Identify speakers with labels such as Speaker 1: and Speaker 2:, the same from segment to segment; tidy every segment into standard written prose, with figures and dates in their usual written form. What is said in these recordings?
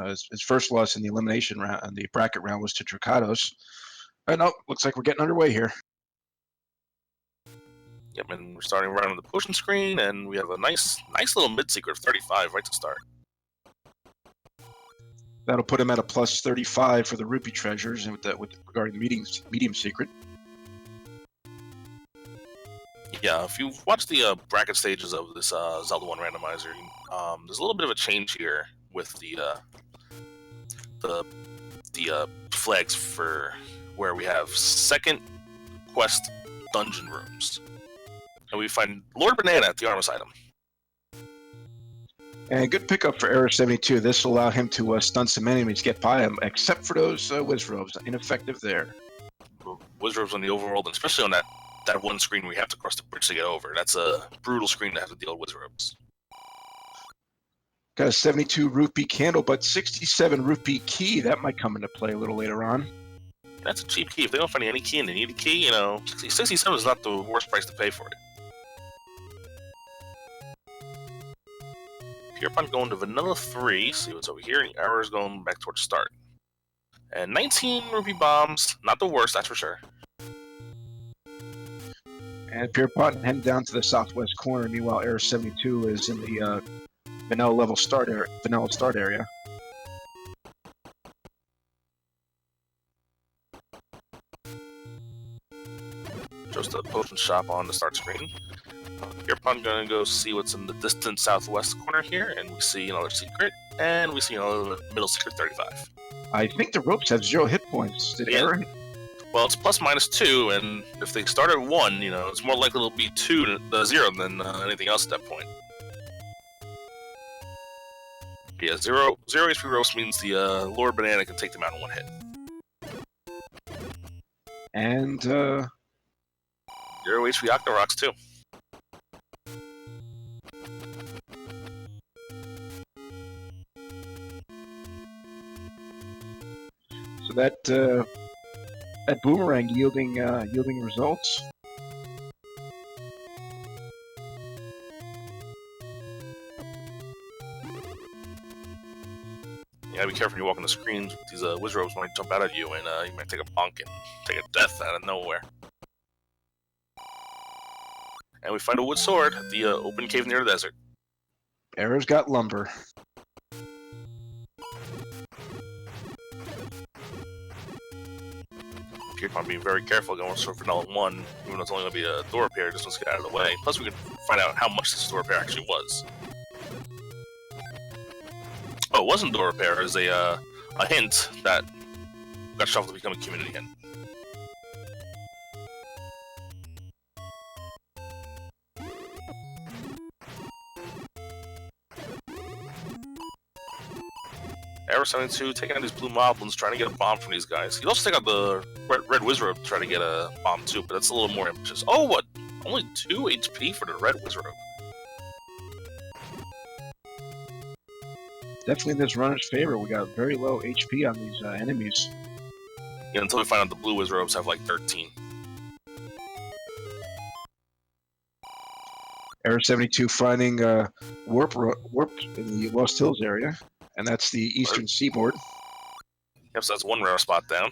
Speaker 1: His first loss in the elimination round, and the bracket round, was to Tricados. No, looks like we're getting underway here.
Speaker 2: Yep, and we're starting right on the potion screen, and we have a nice little mid-secret of 35 right to start.
Speaker 1: That'll put him at a plus 35 for the rupee treasures, and regarding the medium secret.
Speaker 2: Yeah, if you've watched the bracket stages of this Zelda 1 randomizer, there's a little bit of a change here with the flags for where we have second quest dungeon rooms. And we find Lord Banana at the Armor item.
Speaker 1: And good pickup for Error72. This will allow him to stun some enemies, get by him, except for those Wizrobes. Ineffective there.
Speaker 2: Wizrobes on the overworld, and especially on that one screen where you have to cross the bridge to get over. That's a brutal screen to have to deal with Wizrobes.
Speaker 1: Got a 72 rupee candle, but 67 rupee key. That might come into play a little later on.
Speaker 2: That's a cheap key. If they don't find any key and they need a key, 67 is not the worst price to pay for it. Pierpont going to Vanilla 3, see what's over here, and Error's going back towards start. And 19 rupee bombs, not the worst, that's for sure.
Speaker 1: And Pierpont heading down to the southwest corner. Meanwhile, Error72 is in the vanilla start area.
Speaker 2: Just a potion shop on the start screen. Pierpont gonna go see what's in the distant southwest corner here, and we see another secret, and we see another middle secret 35.
Speaker 1: I think the ropes have 0 hit points. Did Error?
Speaker 2: Well, it's plus minus 2, and if they start at 1, it's more likely it'll be 2 to 0 than anything else at that point. Yeah, 0 HP roast means the Lord Banana can take them out in 1 hit.
Speaker 1: And
Speaker 2: 0 HP Octorocks too.
Speaker 1: So that boomerang yielding results.
Speaker 2: You gotta be careful when you walk on the screens. These Wizrobes might jump out at you, and you might take a bonk and take a death out of nowhere. And we find a wood sword at the open cave near the desert.
Speaker 1: Error's got lumber.
Speaker 2: Pierpont being very careful going for Vanilla 1, even though it's only going to be a door repair, just let's get out of the way. Plus we can find out how much this door repair actually was. Oh, it wasn't door repair, it was a hint that got shoved to become a community hint. Error72 taking out these blue moblins, trying to get a bomb from these guys. He'd also take out the red Wizrobe to try to get a bomb too, but that's a little more ambitious. Oh, what? Only 2 HP for the red Wizrobe.
Speaker 1: Definitely in this runner's favor. We got very low HP on these enemies.
Speaker 2: Yeah, until we find out the blue Wizrobes have like 13.
Speaker 1: Error72 finding warp in the Lost Hills area. And that's the eastern seaboard.
Speaker 2: Yep, so that's 1 rare spot down.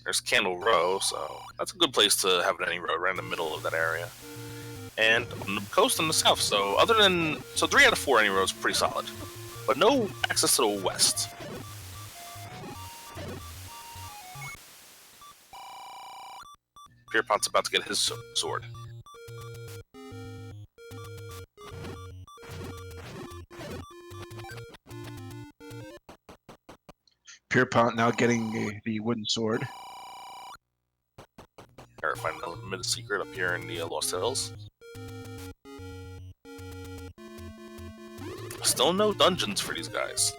Speaker 2: There's Candle Row, so that's a good place to have an any road, right in the middle of that area. And on the coast on the south, so 3 out of 4 any roads are pretty solid. But no access to the west. Pierpont's about to get his sword.
Speaker 1: Pierpont now getting the wooden sword.
Speaker 2: Or find a mid secret up here in the Lost Hills. Still no dungeons for these guys.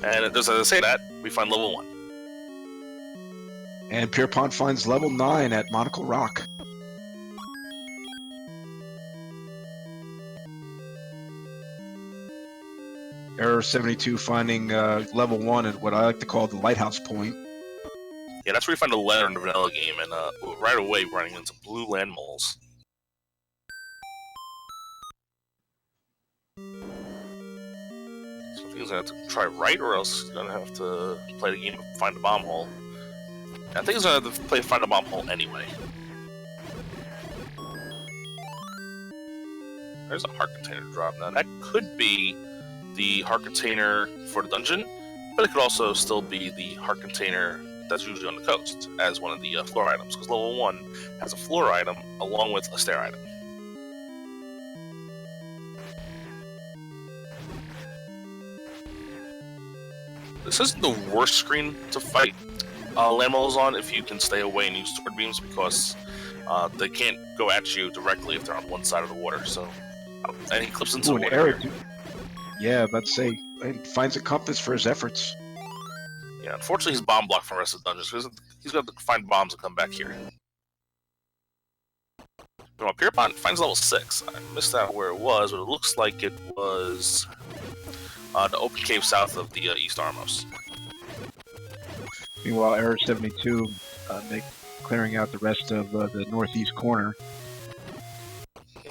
Speaker 2: And just as I say that, we find level 1.
Speaker 1: And Pierpont finds level 9 at Monocle Rock. Error72 finding level 1 at what I like to call the lighthouse point.
Speaker 2: Yeah, that's where you find a letter in the vanilla game, and right away running into blue land moles. So I think he's gonna have to try right, or else he's gonna have to play the game and find a bomb hole. And I think he's gonna have to play find a bomb hole anyway. There's a heart container drop. Now that could be the heart container for the dungeon, but it could also still be the heart container that's usually on the coast as one of the floor items, because level 1 has a floor item along with a stair item. This isn't the worst screen to fight land moles on if you can stay away and use sword beams, because they can't go at you directly if they're on one side of the water. So, and he clips into the water.
Speaker 1: Eric, yeah, let's say he finds a compass for his efforts.
Speaker 2: Yeah, unfortunately, he's bomb blocked from the rest of the dungeons because he's got to find bombs and come back here. Meanwhile, Pierpont finds level 6. I missed out where it was, but it looks like it was the open cave south of the East Armos.
Speaker 1: Meanwhile, Error72 clearing out the rest of the northeast corner.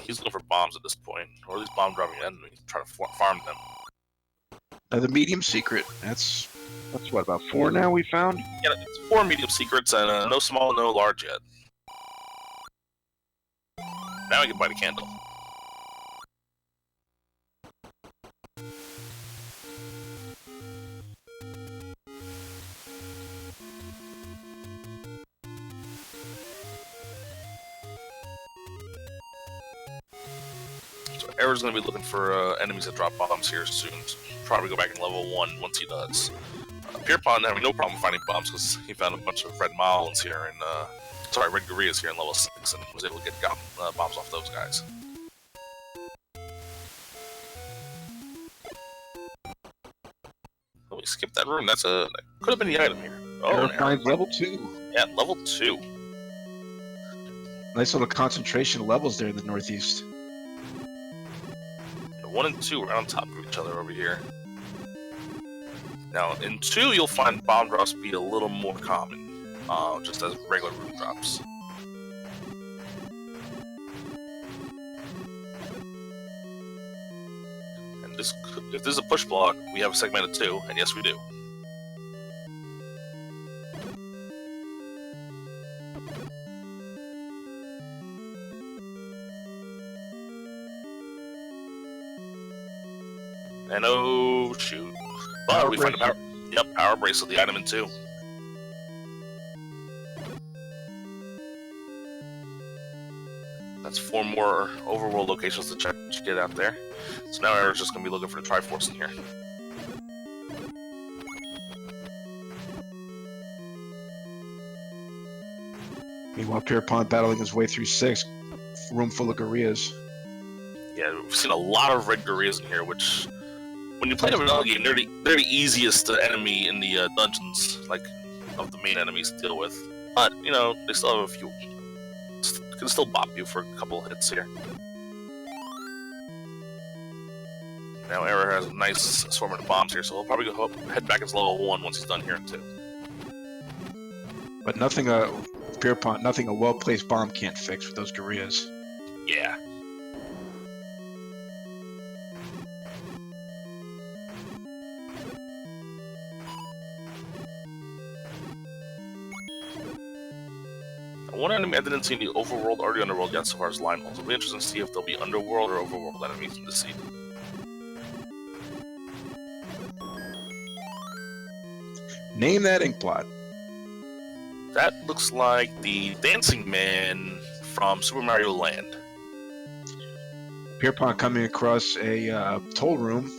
Speaker 2: He's looking for bombs at this point, or at least bomb dropping enemies, trying to farm them.
Speaker 1: The medium secret. That's what, about 4 now we found?
Speaker 2: Yeah, it's 4 medium secrets and no small, no large yet. Now we can buy the candle. Error's going to be looking for enemies that drop bombs here soon. Probably go back in level 1 once he does. Pierpont having no problem finding bombs because he found a bunch of red Malins here and red Gorillas here in level 6 and was able to get bombs off those guys. Oh, we skipped that room. That could have been the item here. Oh,
Speaker 1: Error finds level 2.
Speaker 2: Yeah, level 2.
Speaker 1: Nice little concentration of levels there in the northeast.
Speaker 2: 1 and 2 are on top of each other over here. Now, in 2, you'll find bomb drops be a little more common, just as regular room drops. And if this is a push block, we have a segmented 2, and yes, we do. And oh shoot. But we find a power. Yep, power bracelet, the item in 2. That's 4 more overworld locations to check to get out there. So now Eric's just gonna be looking for the Triforce in here.
Speaker 1: Meanwhile, Pierpont battling his way through 6, room full of Gorillas.
Speaker 2: Yeah, we've seen a lot of red Gorillas in here, which, when you play the vanilla game, they're the easiest enemy in the dungeons, like, of the main enemies to deal with. But, you know, they still have a few. Can still bop you for a couple of hits here. Now Error has a nice assortment of bombs here, so he'll probably head back into level 1 once he's done here in 2.
Speaker 1: But nothing Pierpont, nothing a well-placed bomb can't fix with those Gorillas.
Speaker 2: Yeah. One enemy I didn't see in the overworld or the underworld yet so far as line holes. It'll be interesting to see if there'll be underworld or overworld enemies in this seed.
Speaker 1: Name that ink blot.
Speaker 2: That looks like the dancing man from Super Mario Land.
Speaker 1: Pierpont coming across a toll room,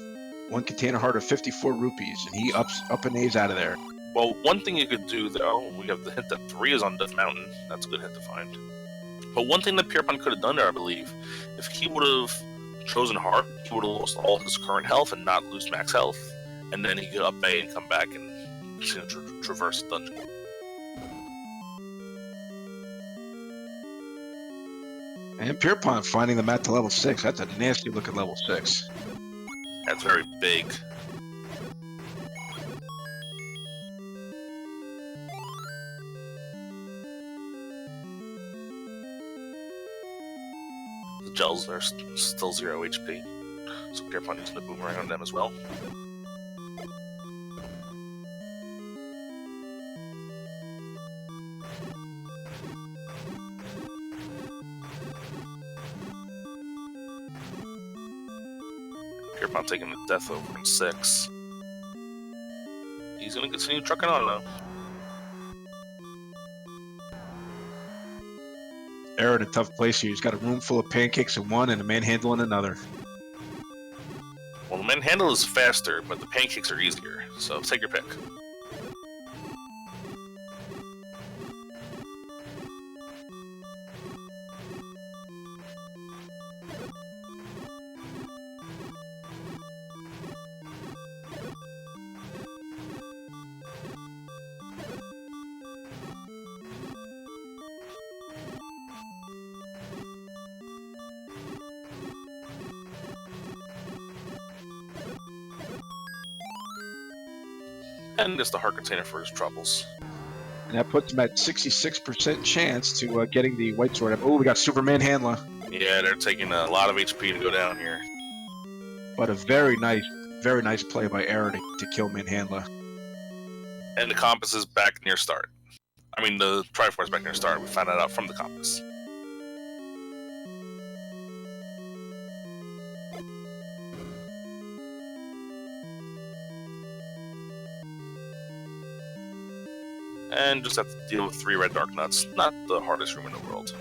Speaker 1: 1 container heart of 54 rupees, and he up and A's out of there.
Speaker 2: Well, one thing you could do, though, we have the hint that 3 is on Death Mountain. That's a good hint to find. But one thing that Pierpont could have done there, I believe, if he would have chosen Heart, he would have lost all his current health and not lose max health, and then he could up A and come back and traverse the dungeon.
Speaker 1: And Pierpont finding the map to level 6. That's a nasty look at level 6.
Speaker 2: That's very big. shells are still 0 HP. So Pierpont using the boomerang on them as well. Pierpont taking the death over in 6. He's going to continue trucking on though.
Speaker 1: Error in a tough place here. He's got a room full of pancakes in one and a manhandle in another.
Speaker 2: Well, the manhandle is faster, but the pancakes are easier, so take your pick. And gets the heart container for his troubles.
Speaker 1: And that puts him at 66% chance to getting the white sword. Oh, we got Superman Handler.
Speaker 2: Yeah, they're taking a lot of HP to go down here.
Speaker 1: But a very nice play by Error to kill Manhandler.
Speaker 2: And the compass is back near start. I mean, the Triforce is back near start. We found that out from the compass. And just have to deal with 3 red dark nuts. Not the hardest room in the world.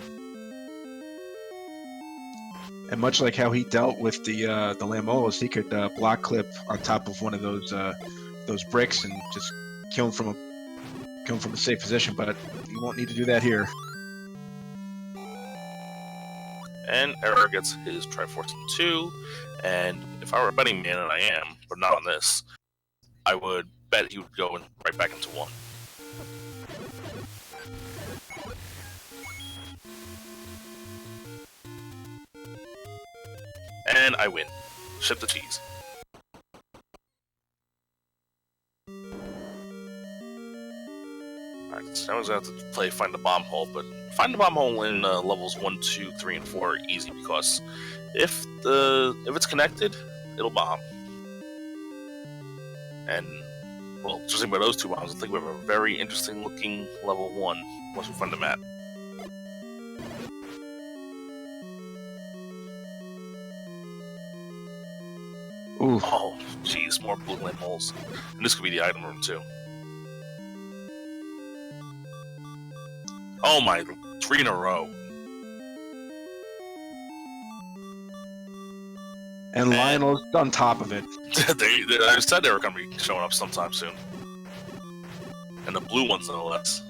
Speaker 1: And much like how he dealt with the Lamolas, he could block clip on top of one of those bricks and just kill him from a safe position. But you won't need to do that here.
Speaker 2: And Error gets his Triforce in 2. And if I were a betting man, and I am, but not on this, I would bet he would go right back into 1. And I win. Ship the cheese. Alright, so now we're going to have to play Find the Bomb Hole, but Find the Bomb Hole in levels 1, 2, 3, and 4 are easy because if it's connected, it'll bomb. And, well, just think about those 2 bombs, I think we have a very interesting looking level 1 once we find the map.
Speaker 1: Ooh.
Speaker 2: Oh, jeez, more blue lamp holes. And this could be the item room, too. Oh my, 3 in a row.
Speaker 1: And Lionel's on top of it.
Speaker 2: I said they were going to be showing up sometime soon. And the blue ones, no less.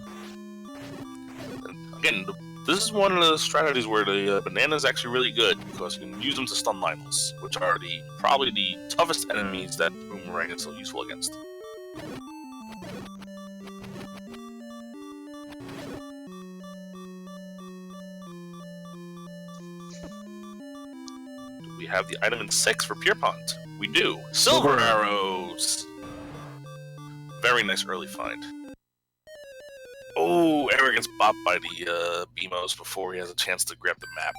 Speaker 2: And again, this is one of the strategies where the banana is actually really good because you can use them to stun Lionels, which are probably the toughest enemies that Boomerang is so useful against. Do we have the item in 6 for Pierpont? We do. Silver arrows! Very nice early find. Oh, Error gets bopped by the Beamos before he has a chance to grab the map.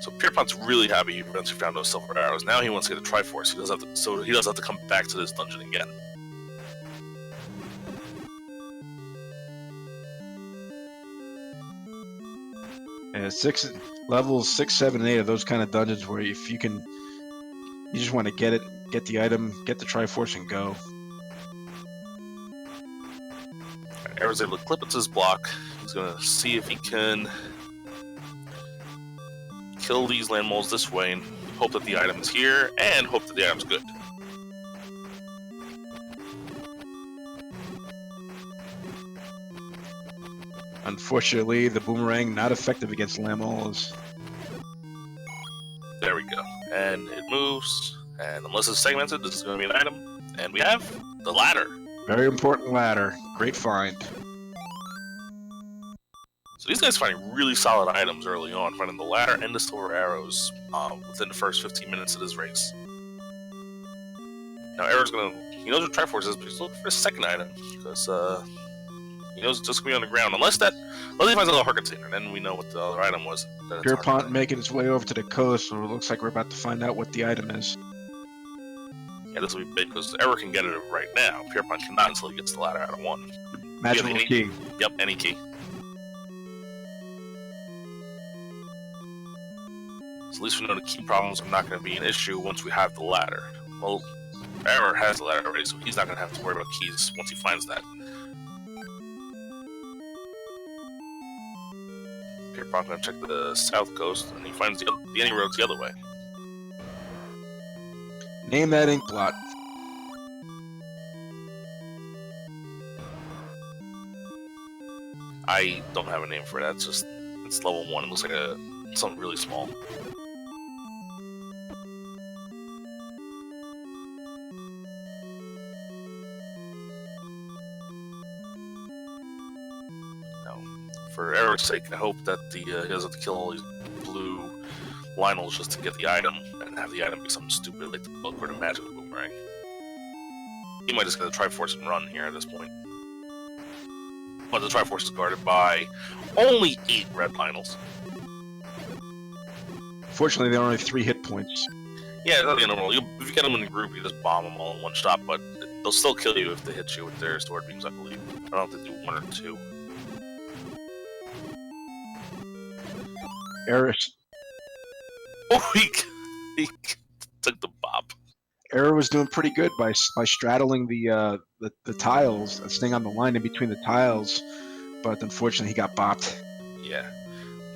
Speaker 2: So Pierpont's really happy once he found those silver arrows. Now he wants to get the Triforce. He does have to come back to this dungeon again.
Speaker 1: Yeah, levels 6, 7, and 8 are those kind of dungeons where if you can. You just want to get it, get the item, get the Triforce, and go.
Speaker 2: Error's able to clip it to his block. He's going to see if he can kill these land moles this way and hope that the item is here, and hope that the item's good.
Speaker 1: Unfortunately, the boomerang not effective against Lamolas.
Speaker 2: There we go. And it moves. And unless it's segmented, this is going to be an item. And we have the ladder.
Speaker 1: Very important ladder. Great find.
Speaker 2: So these guys finding really solid items early on, finding the ladder and the silver arrows within the first 15 minutes of this race. Now Error's going to... He knows what Triforce is, but he's looking for a second item. Because He knows it's just gonna be on the ground, unless he finds another heart container. Then we know what the other item was.
Speaker 1: Pierpont making its way over to the coast, so it looks like we're about to find out what the item is.
Speaker 2: Yeah, this will be big because Error can get it right now. Pierpont cannot until he gets the ladder out of 1.
Speaker 1: Magical key.
Speaker 2: Yep, any key. So at least we know the key problems are not going to be an issue once we have the ladder. Well, Error has the ladder already, so he's not going to have to worry about keys once he finds that. Pierpont going to check the south coast, and he finds the any roads the other way.
Speaker 1: Name that ink blot.
Speaker 2: I don't have a name for it. It's level 1. It looks like something really small. Now, for Eric's sake, I hope that he doesn't have to kill all these blue Lionels just to get the item, and have the item be something stupid like the book or the magical boomerang. He might just get the Triforce and run here at this point. But the Triforce is guarded by only 8 red Lionels.
Speaker 1: Fortunately, they only have 3 hit points.
Speaker 2: Yeah, that's the end of the world. If you get them in a group, you just bomb them all in one shot, but they'll still kill you if they hit you with their sword beams, I believe. I don't have to do 1 or 2.
Speaker 1: Eris.
Speaker 2: Oh, he took the bop.
Speaker 1: Error was doing pretty good by straddling the tiles, staying on the line in between the tiles, but unfortunately he got bopped.
Speaker 2: Yeah.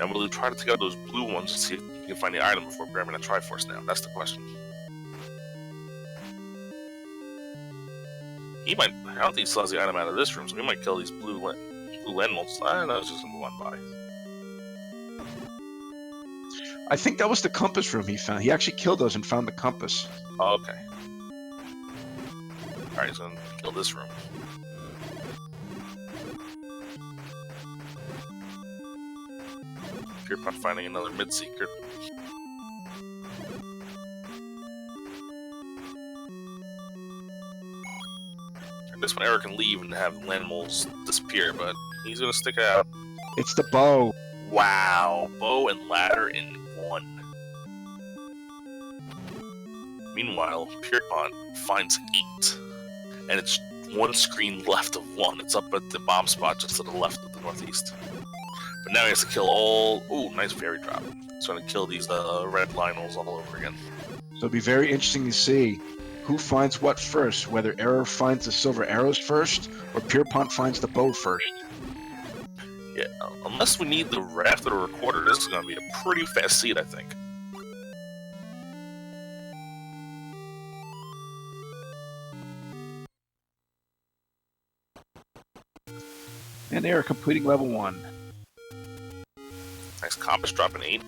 Speaker 2: Now we'll try to take out those blue ones and see if you can find the item before grabbing a Triforce now. That's the question. He might... I don't think he still has the item out of this room, so he might kill these blue animals. I don't know, it's just gonna move on by.
Speaker 1: I think that was the compass room he found. He actually killed those and found the compass.
Speaker 2: Oh, okay. Alright, he's gonna kill this room. Pierpont finding another mid-secret. And this one Eric can leave and have Landmolls disappear, but he's gonna stick it out.
Speaker 1: It's the bow.
Speaker 2: Wow, bow and ladder in 1. Meanwhile, Pierpont finds 8, and it's 1 screen left of 1. It's up at the bomb spot just to the left of the northeast. But now he has to kill all... Ooh, nice fairy drop. He's going to kill these red Lionels all over again.
Speaker 1: So it'll be very interesting to see who finds what first, whether Error finds the silver arrows first, or Pierpont finds the bow first.
Speaker 2: Yeah, unless we need the raft or the recorder, this is going to be a pretty fast seed, I think.
Speaker 1: And Error completing level 1.
Speaker 2: Nice compass dropping 8.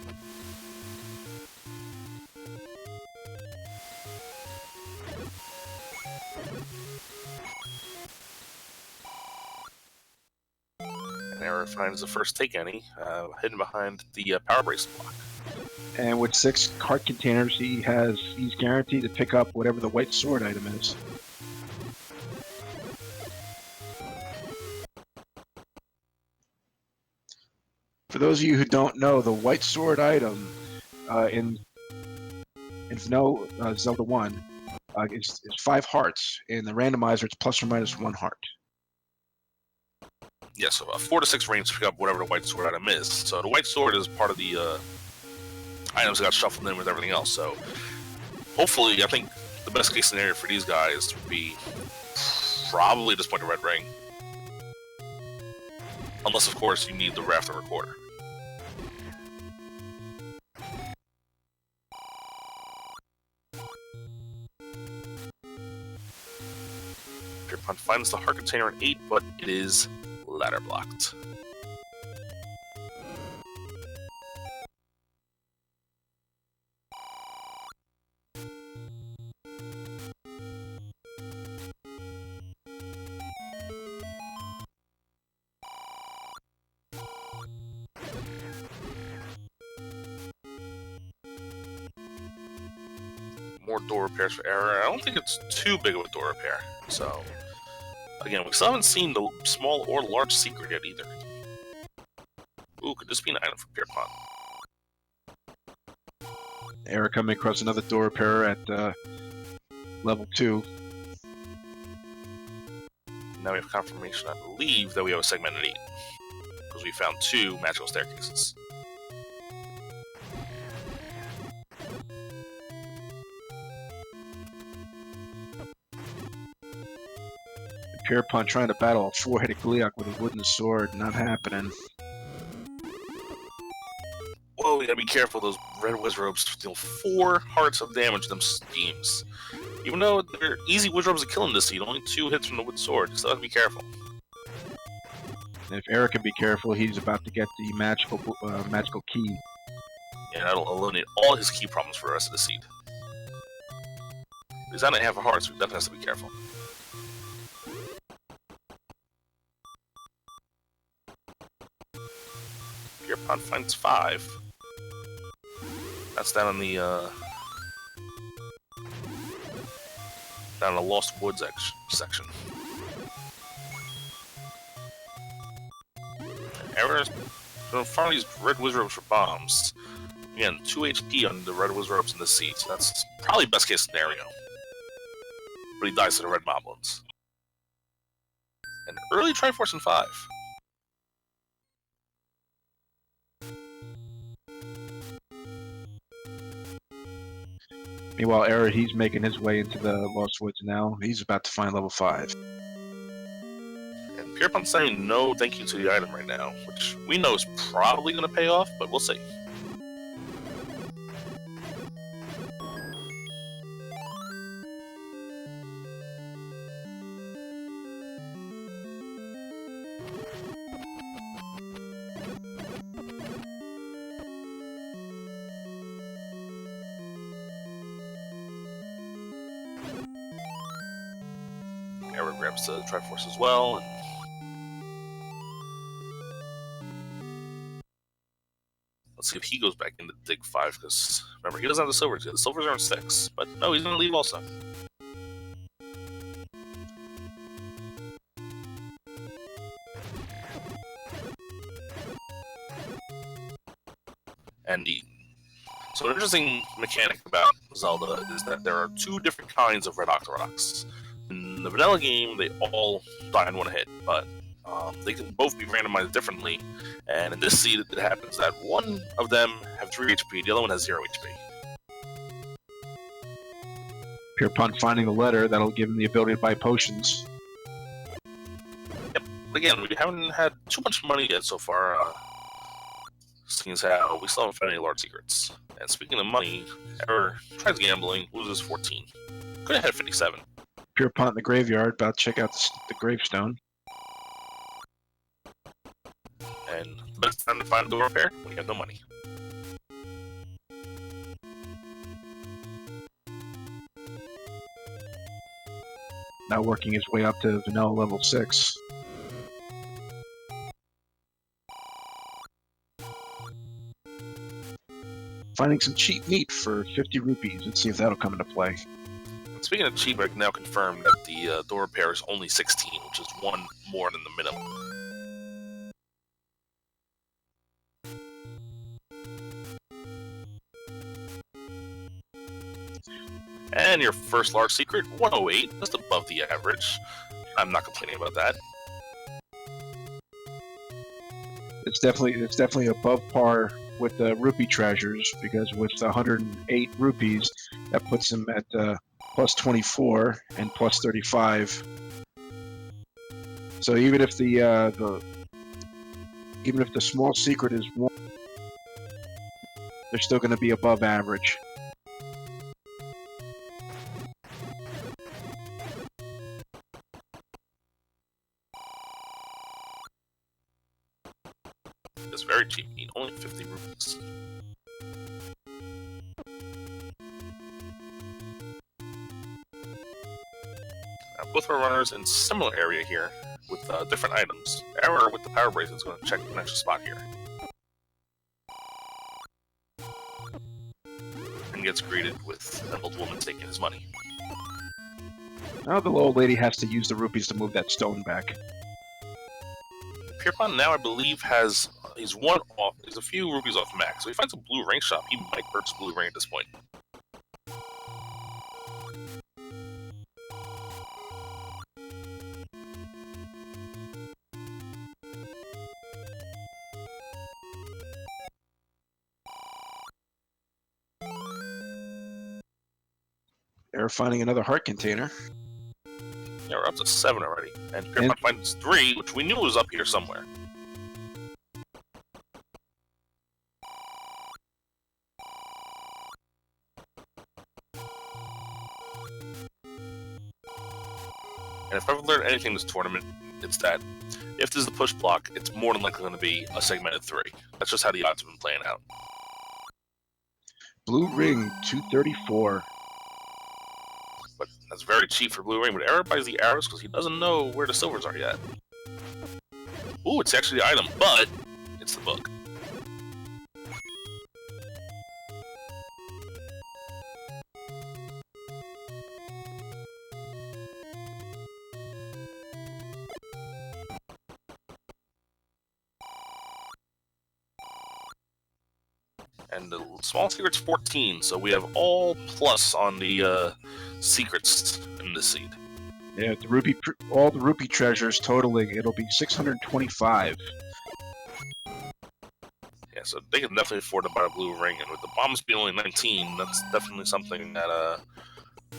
Speaker 2: And Error finds the first take any, hidden behind the power bracelet block.
Speaker 1: And with 6 cart containers, he's guaranteed to pick up whatever the white sword item is. For those of you who don't know, the white sword item in Zelda 1 is 5 hearts. In the randomizer, it's plus or minus 1 heart.
Speaker 2: Yeah, so 4 to 6 range to pick up whatever the white sword item is. So the white sword is part of the items that got shuffled in with everything else. So hopefully, I think the best case scenario for these guys would be probably just point a red ring. Unless, of course, you need the raft or recorder. Pierpont finds the heart container at 8, but it is ladder blocked. More door repairs for Error. I don't think it's too big of a door repair, so Again, we still haven't seen the small or large secret yet either. Ooh, could this be an item for Pierpont?
Speaker 1: Error coming across another door repair at level 2.
Speaker 2: Now we have confirmation, I believe, that we have a segmented 8. Because we found 2 magical staircases.
Speaker 1: Pierpont trying to battle a 4-headed Gleeok with a wooden sword, not happening.
Speaker 2: Whoa, we gotta be careful, those red Wizrobes deal 4 hearts of damage to them schemes. Even though they're easy Wizrobes to kill in this seed, only 2 hits from the wood sword, you still have to be careful.
Speaker 1: And if Eric can be careful, he's about to get the magical key.
Speaker 2: Yeah, that'll eliminate all his key problems for the rest of the seed. He's not at half a heart, so he definitely has to be careful. Pierpont finds 5. That's down in the down in the Lost Woods section. Errors in front of these red Wizrobes for bombs. Again, 2 HP on the red Wizrobes in the seat, so that's probably best case scenario. But he dies to the red moblins. An early Triforce in 5.
Speaker 1: Meanwhile, Error, he's making his way into the Lost Woods now. He's about to find level 5.
Speaker 2: And Pierpont's saying no thank you to the item right now, which we know is probably going to pay off, but we'll see. Error grabs the Triforce as well, and let's see if he goes back into Dig 5, because remember, he doesn't have the silvers yet. The silvers are in 6, but no, he's going to leave also. And so an interesting mechanic about Zelda is that there are 2 different kinds of red Octoroks. In the vanilla game, they all die in 1 hit, but they can both be randomized differently, and in this seed it happens that one of them have 3 HP, the other one has 0 HP.
Speaker 1: Pierpont finding the letter, that'll give him the ability to buy potions.
Speaker 2: Yep, again, we haven't had too much money yet so far, seeing as how we still haven't found any large secrets. And speaking of money, Error tries gambling, loses 14. Could have had 57.
Speaker 1: Pierpont in the graveyard, about to check out the gravestone.
Speaker 2: And the best time to find a door repair when you have no money.
Speaker 1: Now working his way up to vanilla level 6. Finding some cheap meat for 50 rupees. Let's see if that'll come into play.
Speaker 2: And speaking of cheap, I can now confirm that the door repair is only 16, which is 1 more than the minimum. And your first large secret, 108, just above the average. I'm not complaining about that.
Speaker 1: It's definitely above par with the rupee treasures, because with 108 rupees, that puts him at plus 24 and plus 35. So even if the small secret is 1, they're still going to be above average.
Speaker 2: It's very cheap, only 50 rupees. Now, both our runners in similar area here with different items. Error with the power bracelet is going to check an extra spot here. And gets greeted with an old woman taking his money.
Speaker 1: Now the old lady has to use the rupees to move that stone back.
Speaker 2: Pierpont now, I believe, has he's one off. He's a few rupees off max. So if he finds a blue ring shop, he might purchase blue ring at this point.
Speaker 1: They're finding another heart container.
Speaker 2: Yeah, we're up to 7 already. And Pierpont finds 3, which we knew was up here somewhere. And if I've learned anything this tournament, it's that if this is the push block, it's more than likely going to be a segmented 3. That's just how the odds have been playing out.
Speaker 1: Blue ring, 234.
Speaker 2: But that's very cheap for blue ring, but Error buys the arrows because he doesn't know where the silvers are yet. Ooh, it's actually the item, but it's the book. And the small secret's 14, so we have all plus on the secrets in this seed.
Speaker 1: Yeah, all the rupee treasures totaling, it'll be 625.
Speaker 2: Yeah, so they can definitely afford to buy a blue ring, and with the bombs being only 19, that's definitely something that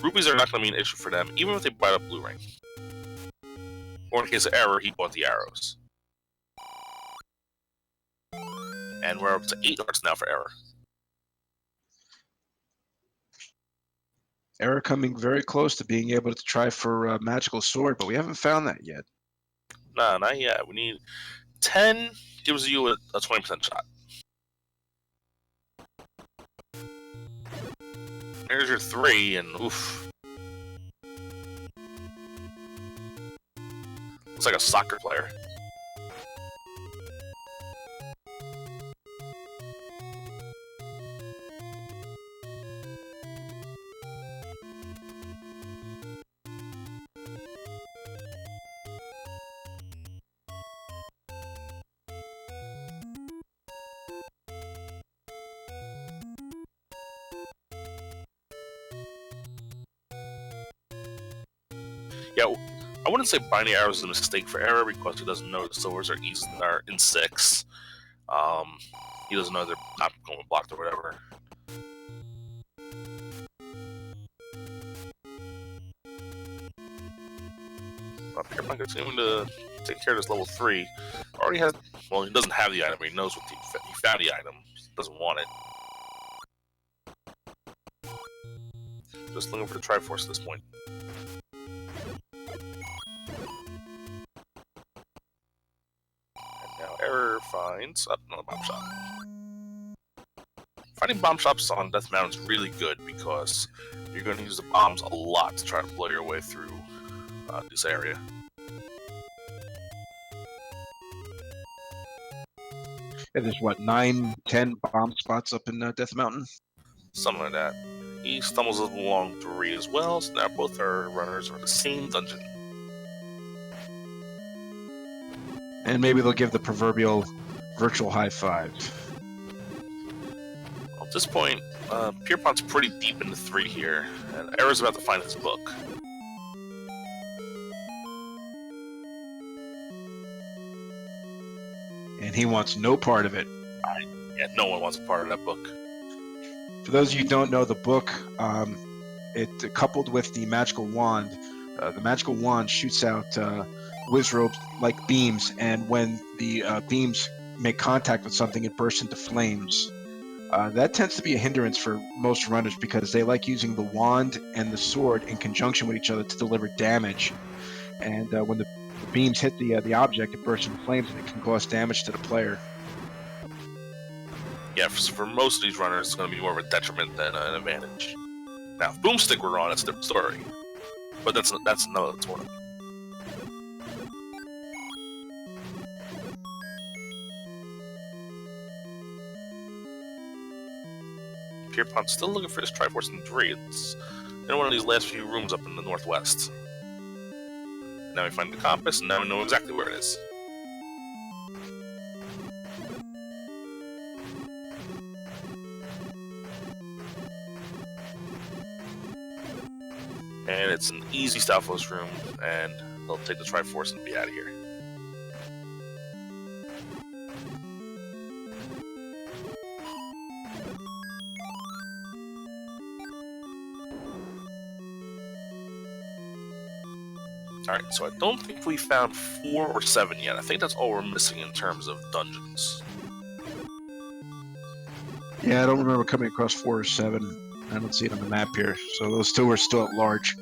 Speaker 2: rupees are not going to be an issue for them, even if they buy a blue ring. Or in case of Error, he bought the arrows. And we're up to 8 hearts now for Error.
Speaker 1: Error coming very close to being able to try for magical sword, but we haven't found that yet.
Speaker 2: Nah, not yet. We need 10 gives you a 20% shot. There's your 3, and oof. Looks like a soccer player. Yeah, I wouldn't say binding arrows is a mistake for Error because he doesn't know the silvers are in 6. He doesn't know they're not going to be blocked or whatever. Pierpont continuing to take care of this level 3. Already has, well, he doesn't have the item, but he knows what he found the item. Doesn't want it. Just looking for the Triforce at this point. Error finds another bomb shop. Finding bomb shops on Death Mountain is really good because you're going to use the bombs a lot to try to blow your way through this area.
Speaker 1: Yeah, there's what, 9, 10 bomb spots up in Death Mountain?
Speaker 2: Something like that. He stumbles along 3 as well, so now both our runners are in the same dungeon.
Speaker 1: And maybe they'll give the proverbial virtual high five.
Speaker 2: Well, at this point, Pierpont's pretty deep into 3 here, and Error's about to find his book.
Speaker 1: And he wants no part of it.
Speaker 2: Yeah, no one wants a part of that book.
Speaker 1: For those of you who don't know, the book, it coupled with the magical wand shoots out Wizrobe-like beams, and when the beams make contact with something, it bursts into flames. That tends to be a hindrance for most runners because they like using the wand and the sword in conjunction with each other to deliver damage. And when the beams hit the object, it bursts into flames and it can cause damage to the player.
Speaker 2: Yeah, for most of these runners, it's going to be more of a detriment than an advantage. Now, if Boomstick were on, it's a different story. But that's another tournament. Pierpont's still looking for his Triforce in 3. It's in one of these last few rooms up in the northwest. Now we find the compass, and now we know exactly where it is. And it's an easy Stalfos room, and they'll take the Triforce and be out of here. Alright, so I don't think we found 4 or 7 yet. I think that's all we're missing in terms of dungeons.
Speaker 1: Yeah, I don't remember coming across 4 or 7. I don't see it on the map here. So those 2 are still at large.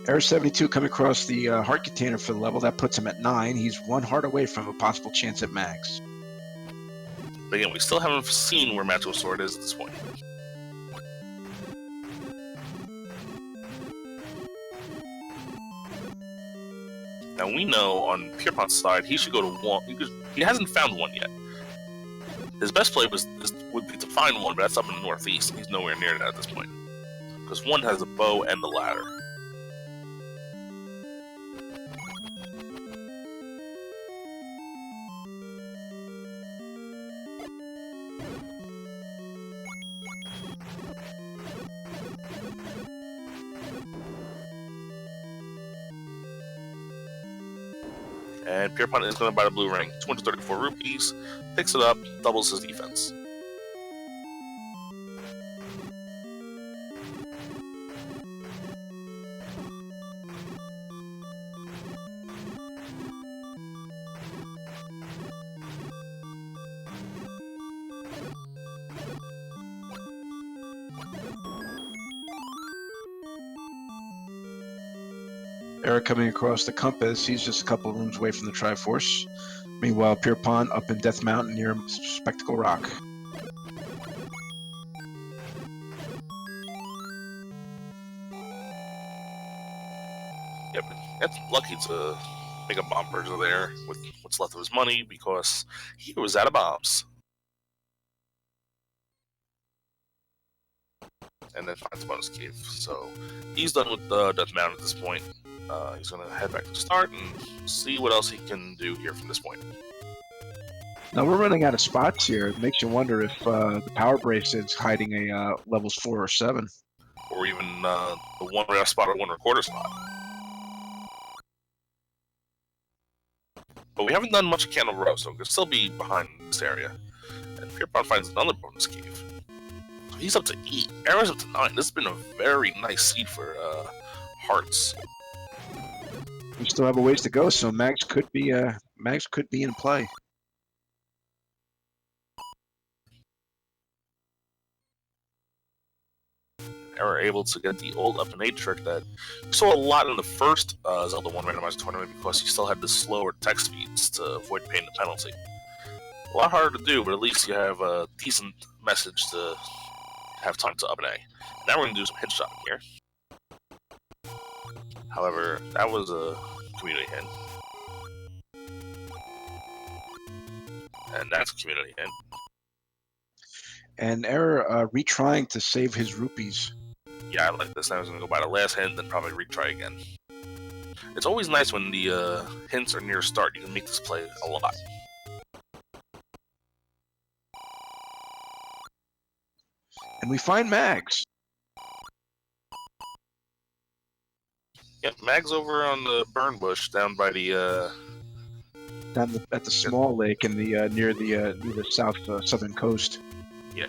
Speaker 1: Error72 coming across the heart container for the level. That puts him at 9. He's 1 heart away from a possible chance at max.
Speaker 2: But again, we still haven't seen where Magical Sword is at this point. Now we know on Pierpont's side he should go to 1. He hasn't found 1 yet. His best play would be to find 1, but that's up in the northeast, and he's nowhere near that at this point. Because 1 has a bow and the ladder. And Pierpont is going to buy the blue ring. 234 rupees. Picks it up, doubles his defense.
Speaker 1: Eric coming across the compass. He's just a couple of rooms away from the Triforce. Meanwhile, Pierpont up in Death Mountain near Spectacle Rock.
Speaker 2: Yep, that's lucky to make a bomb burger there with what's left of his money because he was out of bombs. And then finds a bonus cave. So he's done with Death Mountain at this point. He's going to head back to the start and see what else he can do here from this point.
Speaker 1: Now we're running out of spots here. It makes you wonder if the Power Bracelet's hiding a levels 4 or 7.
Speaker 2: Or even the 1 rare spot or 1 recorder spot. But we haven't done much of Candle Row, so we could still be behind this area. And Pierpont finds another bonus cave. So he's up to 8. Arrow's up to 9. This has been a very nice seed for hearts.
Speaker 1: We still have a ways to go, so Mags could be in play.
Speaker 2: Error able to get the old up and 8 trick that we saw a lot in the first Zelda 1 randomized tournament because he still had the slower tech speeds to avoid paying the penalty. A lot harder to do, but at least you have a decent message to have time to up and A. Now we're going to do some hit shopping here. However, that was a community hint. And that's a community hint.
Speaker 1: And Error retrying to save his rupees.
Speaker 2: Yeah, I like this. I was going to go by the last hint, then probably retry again. It's always nice when the hints are near start. You can make this play a lot.
Speaker 1: And we find Mags.
Speaker 2: Yep, Mag's over on the burn bush down by the
Speaker 1: At the small lake in the near the south southern coast.
Speaker 2: Yeah.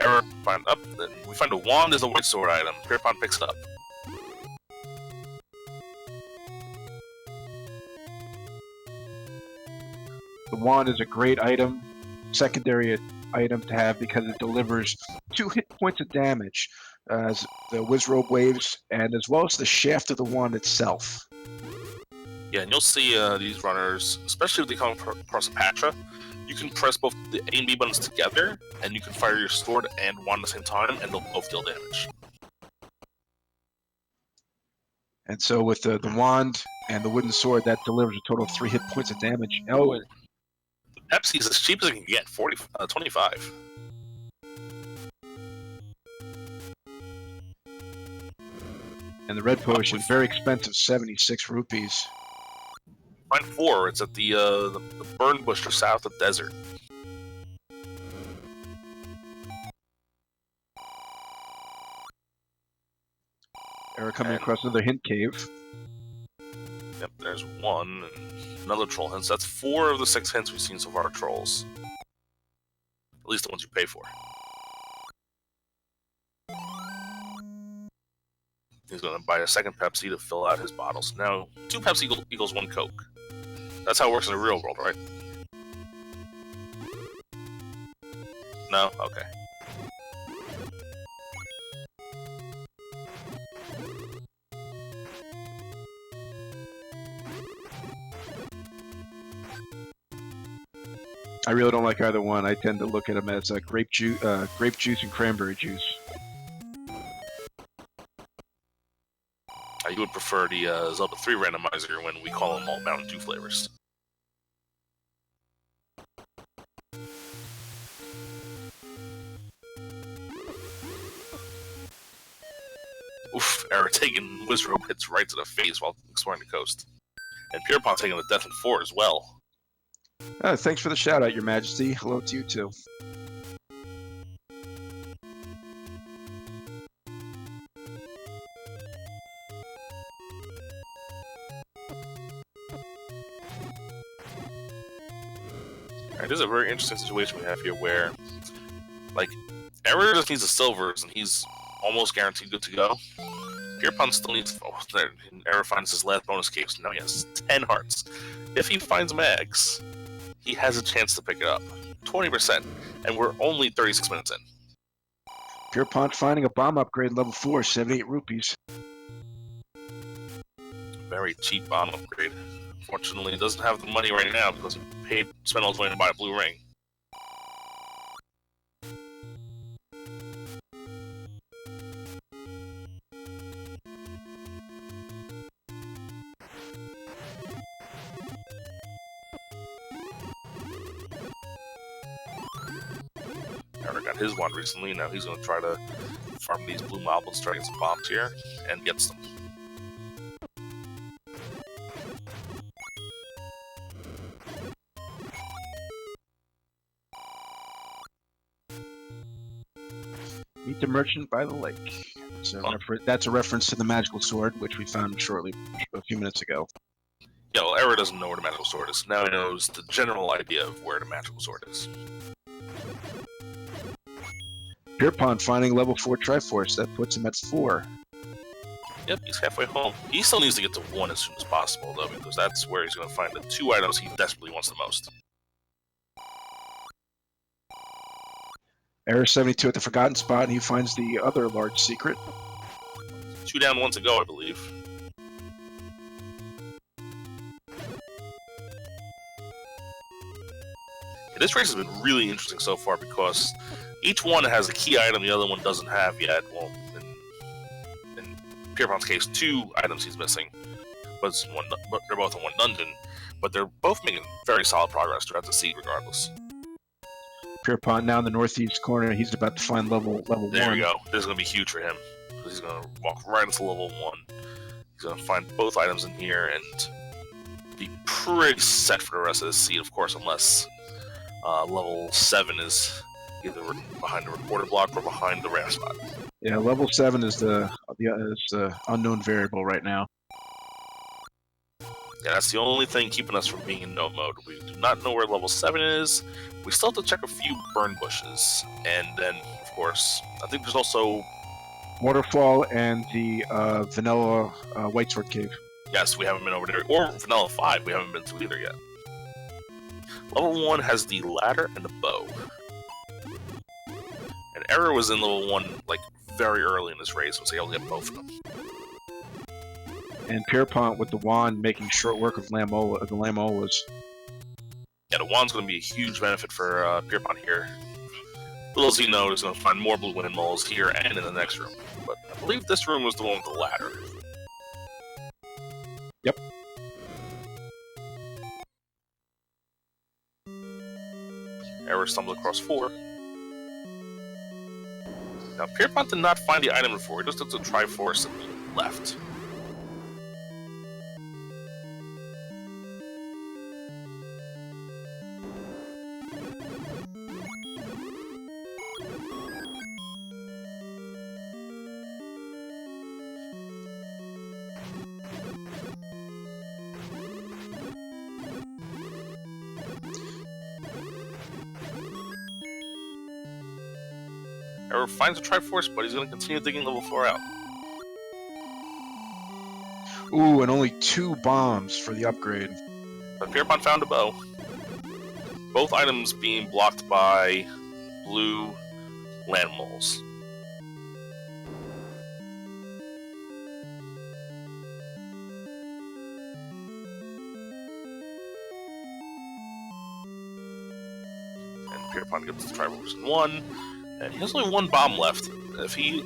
Speaker 2: Error find up. Then we find a wand as a white sword item. Pierpont picks it up.
Speaker 1: The wand is a great item, secondary item to have because it delivers 2 hit points of damage as the Wizrobe waves and as well as the shaft of the wand itself.
Speaker 2: Yeah, and you'll see these runners, especially if they come across a Patra, you can press both the A and B buttons together, and you can fire your sword and wand at the same time, and they'll both deal damage.
Speaker 1: And so with the wand and the wooden sword, that delivers a total of 3 hit points of damage. Oh,
Speaker 2: the Pepsi is as cheap as it can get, 25.
Speaker 1: And And the red potion, very expensive, 76 rupees.
Speaker 2: Find 4. It's at the burn bush to south of desert.
Speaker 1: Error coming across another hint cave.
Speaker 2: Yep, there's 1 and another troll hint. So that's 4 of the 6 hints we've seen so far are trolls. At least the ones you pay for. He's going to buy a second Pepsi to fill out his bottles. Now, 2 Pepsi equals 1 Coke. That's how it works in the real world, right? No? Okay.
Speaker 1: I really don't like either one. I tend to look at them as grape juice and cranberry juice.
Speaker 2: You would prefer the Zelda 3 randomizer when we call them all Mountain Dew flavors. Oof, Error taking Wizrobe hits right to the face while exploring the coast. And Pierpont taking the death in 4 as well.
Speaker 1: Thanks for the shout out, Your Majesty. Hello to you too.
Speaker 2: Alright, this is a very interesting situation we have here where, like, Error just needs the silvers and he's almost guaranteed good to go. Pierpont still needs. Oh, there, Error finds his last bonus case. Now he has 10 hearts. If he finds mags, he has a chance to pick it up. 20%, and we're only 36 minutes in.
Speaker 1: Pierpont finding a bomb upgrade level 4, 78 rupees.
Speaker 2: Very cheap bomb upgrade. Unfortunately, he doesn't have the money right now because he spent all his money to buy a blue ring. Error got his one recently. Now he's going to try to farm these blue moblins, try to get some bombs here, and gets them.
Speaker 1: Meet the merchant by the lake. That's a reference to the magical sword, which we found shortly a few minutes ago.
Speaker 2: Yeah, well, Error doesn't know where the magical sword is. Now he knows the general idea of where the magical sword is.
Speaker 1: Pierpont finding level 4 Triforce. That puts him at 4.
Speaker 2: Yep, he's halfway home. He still needs to get to 1 as soon as possible, though, because that's where he's going to find the 2 items he desperately wants the most.
Speaker 1: Error72 at the forgotten spot, and he finds the other large secret.
Speaker 2: 2 down, 1 to go, I believe. Yeah, this race has been really interesting so far because each one has a key item the other one doesn't have yet. Well, in Pierpont's case, 2 items he's missing, but they're both in 1 dungeon. But they're both making very solid progress throughout the seed, regardless.
Speaker 1: Pierpont now in the northeast corner. He's about to find level 1.
Speaker 2: There we go. This is going to be huge for him because he's going to walk right into level 1. He's going to find both items in here and be pretty set for the rest of the seed, of course, unless level 7 is either behind the reporter block or behind the ramp spot.
Speaker 1: Yeah, level 7 is the unknown variable right now.
Speaker 2: Yeah, that's the only thing keeping us from being in no mode. We do not know where level 7 is. We still have to check a few burn bushes. And then, of course, I think there's also
Speaker 1: Waterfall and the vanilla White Sword Cave.
Speaker 2: Yes, we haven't been over there. Or Vanilla 5, we haven't been to either yet. Level 1 has the ladder and the bow. And Error was in level 1, like, very early in this race, was able to get both of them.
Speaker 1: And Pierpont with the wand making short work of the Lamolas.
Speaker 2: Yeah, the wand's going to be a huge benefit for Pierpont here. Little as he knows, he's going to find more blue wind moles here and in the next room. But I believe this room was the one with the ladder.
Speaker 1: Yep.
Speaker 2: Error stumbled across 4. Now, Pierpont did not find the item before. He just took the Triforce left. Error finds a Triforce, but he's going to continue digging level 4 out.
Speaker 1: Ooh, and only 2 bombs for the upgrade.
Speaker 2: But Pierpont found a bow. Both items being blocked by blue land moles. And Pierpont gets the Triforce in 1. And he has only 1 bomb left. If he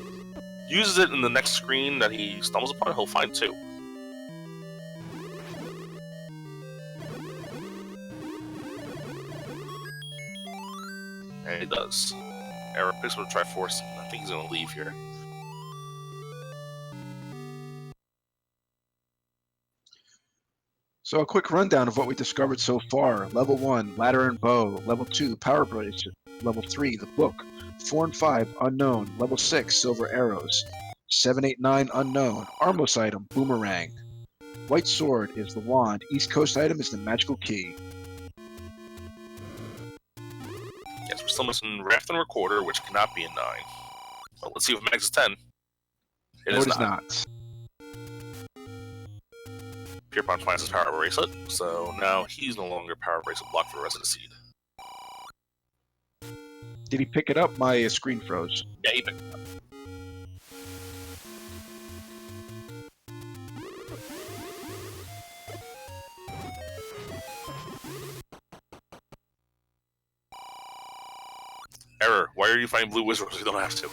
Speaker 2: uses it in the next screen that he stumbles upon, he'll find 2. And he does. Error picks up the Triforce. I think he's going to leave here.
Speaker 1: So a quick rundown of what we discovered so far. Level 1, ladder and bow. Level 2, power bracelet. Level 3, the book. 4 and 5, unknown. Level 6, silver arrows. 7, 8, 9, unknown. Armos item, boomerang. White sword is the wand. East Coast item is the magical key.
Speaker 2: Yes, we're still missing Raft and Recorder, which cannot be a 9. Well, let's see if Max is 10.
Speaker 1: It is not.
Speaker 2: Pierpont finds his power bracelet, so now he's no longer power bracelet blocked for the rest of the seed.
Speaker 1: Did he pick it up? My screen froze.
Speaker 2: Yeah, he picked it up. Error, why are you finding blue wizards? You don't have to.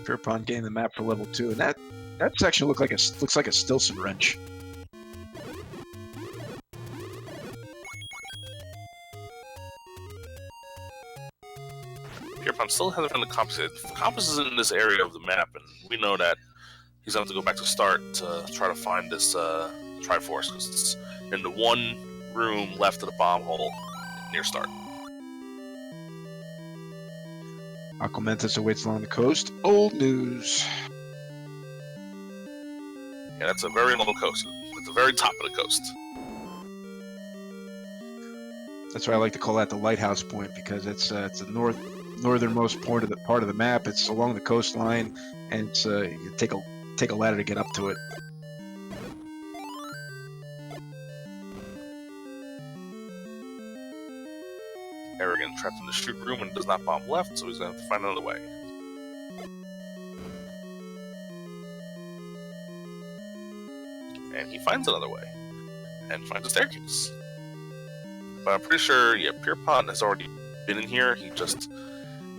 Speaker 1: Pierpont getting the map for level 2, and that section looks like a Stilson wrench.
Speaker 2: Pierpont still hasn't found the compass. The compass is in this area of the map, and we know that he's going to have to go back to start to try to find this Triforce, because it's in the one room left of the bomb hole near start.
Speaker 1: Aquamentus awaits along the coast. Old news.
Speaker 2: Yeah, that's a very long coast. At the very top of the coast.
Speaker 1: That's why I like to call that the lighthouse point, because it's the northernmost part of the map. It's along the coastline, and it's you take a ladder to get up to it.
Speaker 2: Arrogant trapped in the chute room and does not bomb left, so he's going to have to find another way. And he finds another way. And finds a staircase. But I'm pretty sure, yeah, Pierpont has already been in here. He just...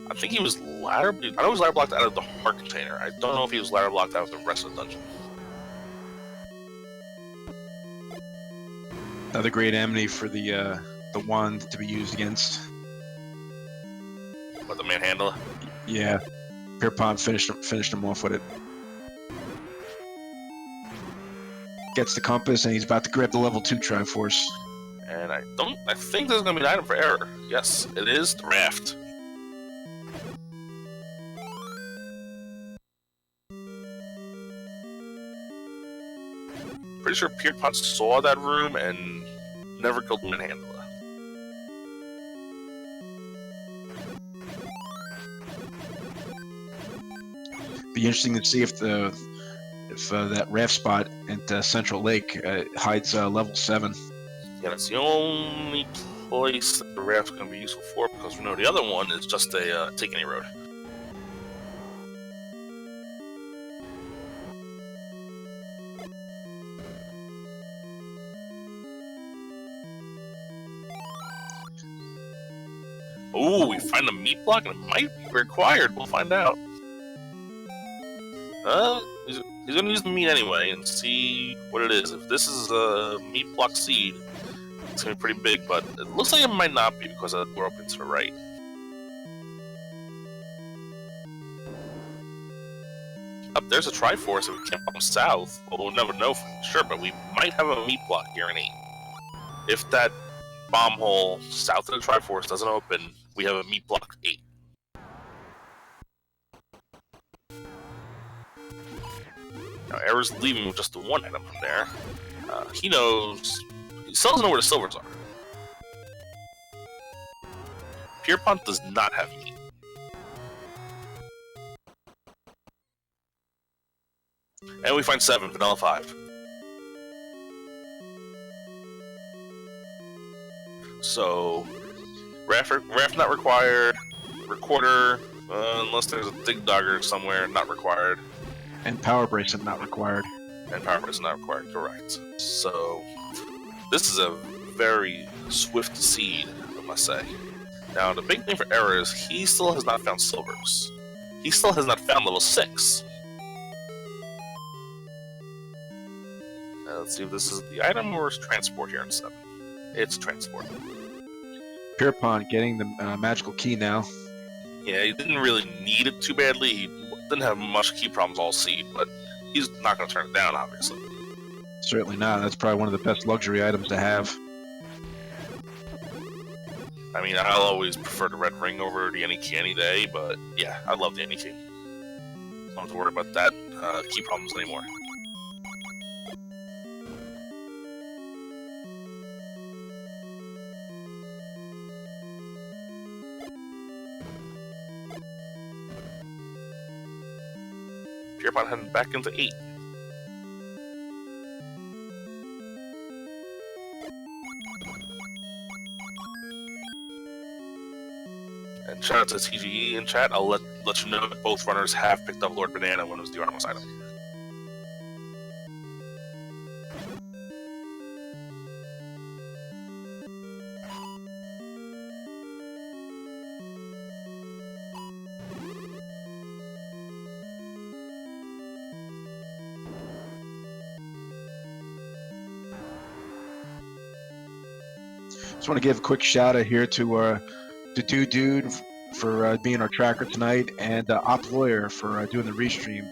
Speaker 2: I think he was ladder... I know he was ladder blocked out of the heart container. I don't know if he was ladder blocked out of the rest of the dungeon.
Speaker 1: Another great enemy for the wand to be used against.
Speaker 2: What, the manhandler?
Speaker 1: Yeah, Pierpont finished him off with it. Gets the compass, and he's about to grab the level 2 Triforce.
Speaker 2: And I think there's going to be an item for Error. Yes, it is the raft. Pretty sure Pierpont saw that room and never killed the manhandler.
Speaker 1: Be interesting to see if that raft spot at Central Lake hides level 7.
Speaker 2: Yeah, that's the only place that the raft's going to be useful for, because we know the other one is just a take any road. Ooh, we find a meat block and it might be required. We'll find out. He's gonna use the meat anyway and see what it is. If this is a meat block seed, it's gonna be pretty big, but it looks like it might not be because of the door open to the right. Up there's a Triforce if we can't bump south. Well, we'll never know for sure, but we might have a meat block here in 8. If that bomb hole south of the Triforce doesn't open, we have a meat block 8. Now, Error's leaving with just the one item from there. He still doesn't know where the silvers are. Pierpont does not have meat. And we find 7, vanilla 5. So, Raft not required, Recorder, unless there's a Dig Dogger somewhere, not required.
Speaker 1: And Power Bracelet not required.
Speaker 2: And Power Bracelet not required, correct. So, this is a very swift seed, I must say. Now, the big thing for Error is he still has not found silvers. He still has not found level 6. Let's see if this is the item or is transport here in 7. It's transport.
Speaker 1: Pierpont getting the magical key now.
Speaker 2: Yeah, he didn't really need it too badly. He didn't have much key problems all seed, but he's not going to turn it down, obviously.
Speaker 1: Certainly not. That's probably one of the best luxury items to have.
Speaker 2: I mean, I'll always prefer the red ring over the any key any day, but yeah, I love the any key. Don't have to worry about that key problems anymore. Pierpont heading back into 8. And shout out to TGE in chat. I'll let you know that both runners have picked up Lord Banana when it was the Armos item.
Speaker 1: Just want to give a quick shout out here to Dude for being our tracker tonight, and Op Lawyer for doing the restream.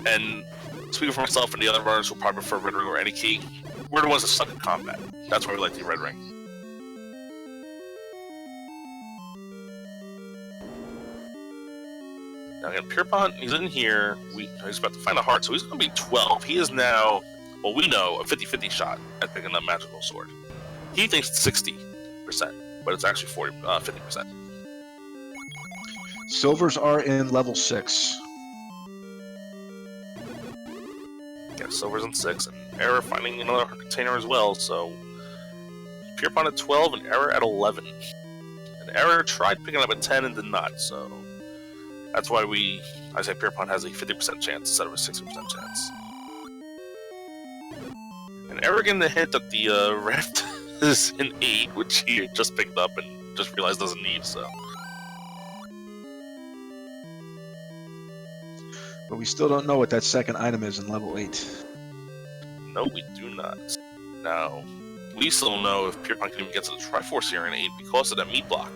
Speaker 2: And speaking for myself and the other runners who probably prefer Red Ring or any key, we're the ones that suck at combat. That's why we like the Red Ring. Now again, Pierpont, he's in here. He's about to find a heart, so he's going to be 12. He is now, well, we know, a 50-50 shot at picking up Magical Sword. He thinks it's 60%, but it's actually 50%.
Speaker 1: Silvers are in level 6.
Speaker 2: Yeah, Silver's in 6, and Error finding another container as well, so Pierpont at 12 and Error at 11. And Error tried picking up at 10 and did not, so that's why I say Pierpont has a 50% chance instead of a 60% chance. And Error getting the hint that the Raft is in 8, which he just picked up and just realized doesn't need, so.
Speaker 1: But we still don't know what that second item is in level 8.
Speaker 2: No, we do not. Now, we still don't know if Pierpont can even get to the Triforce here in 8 because of that meat block.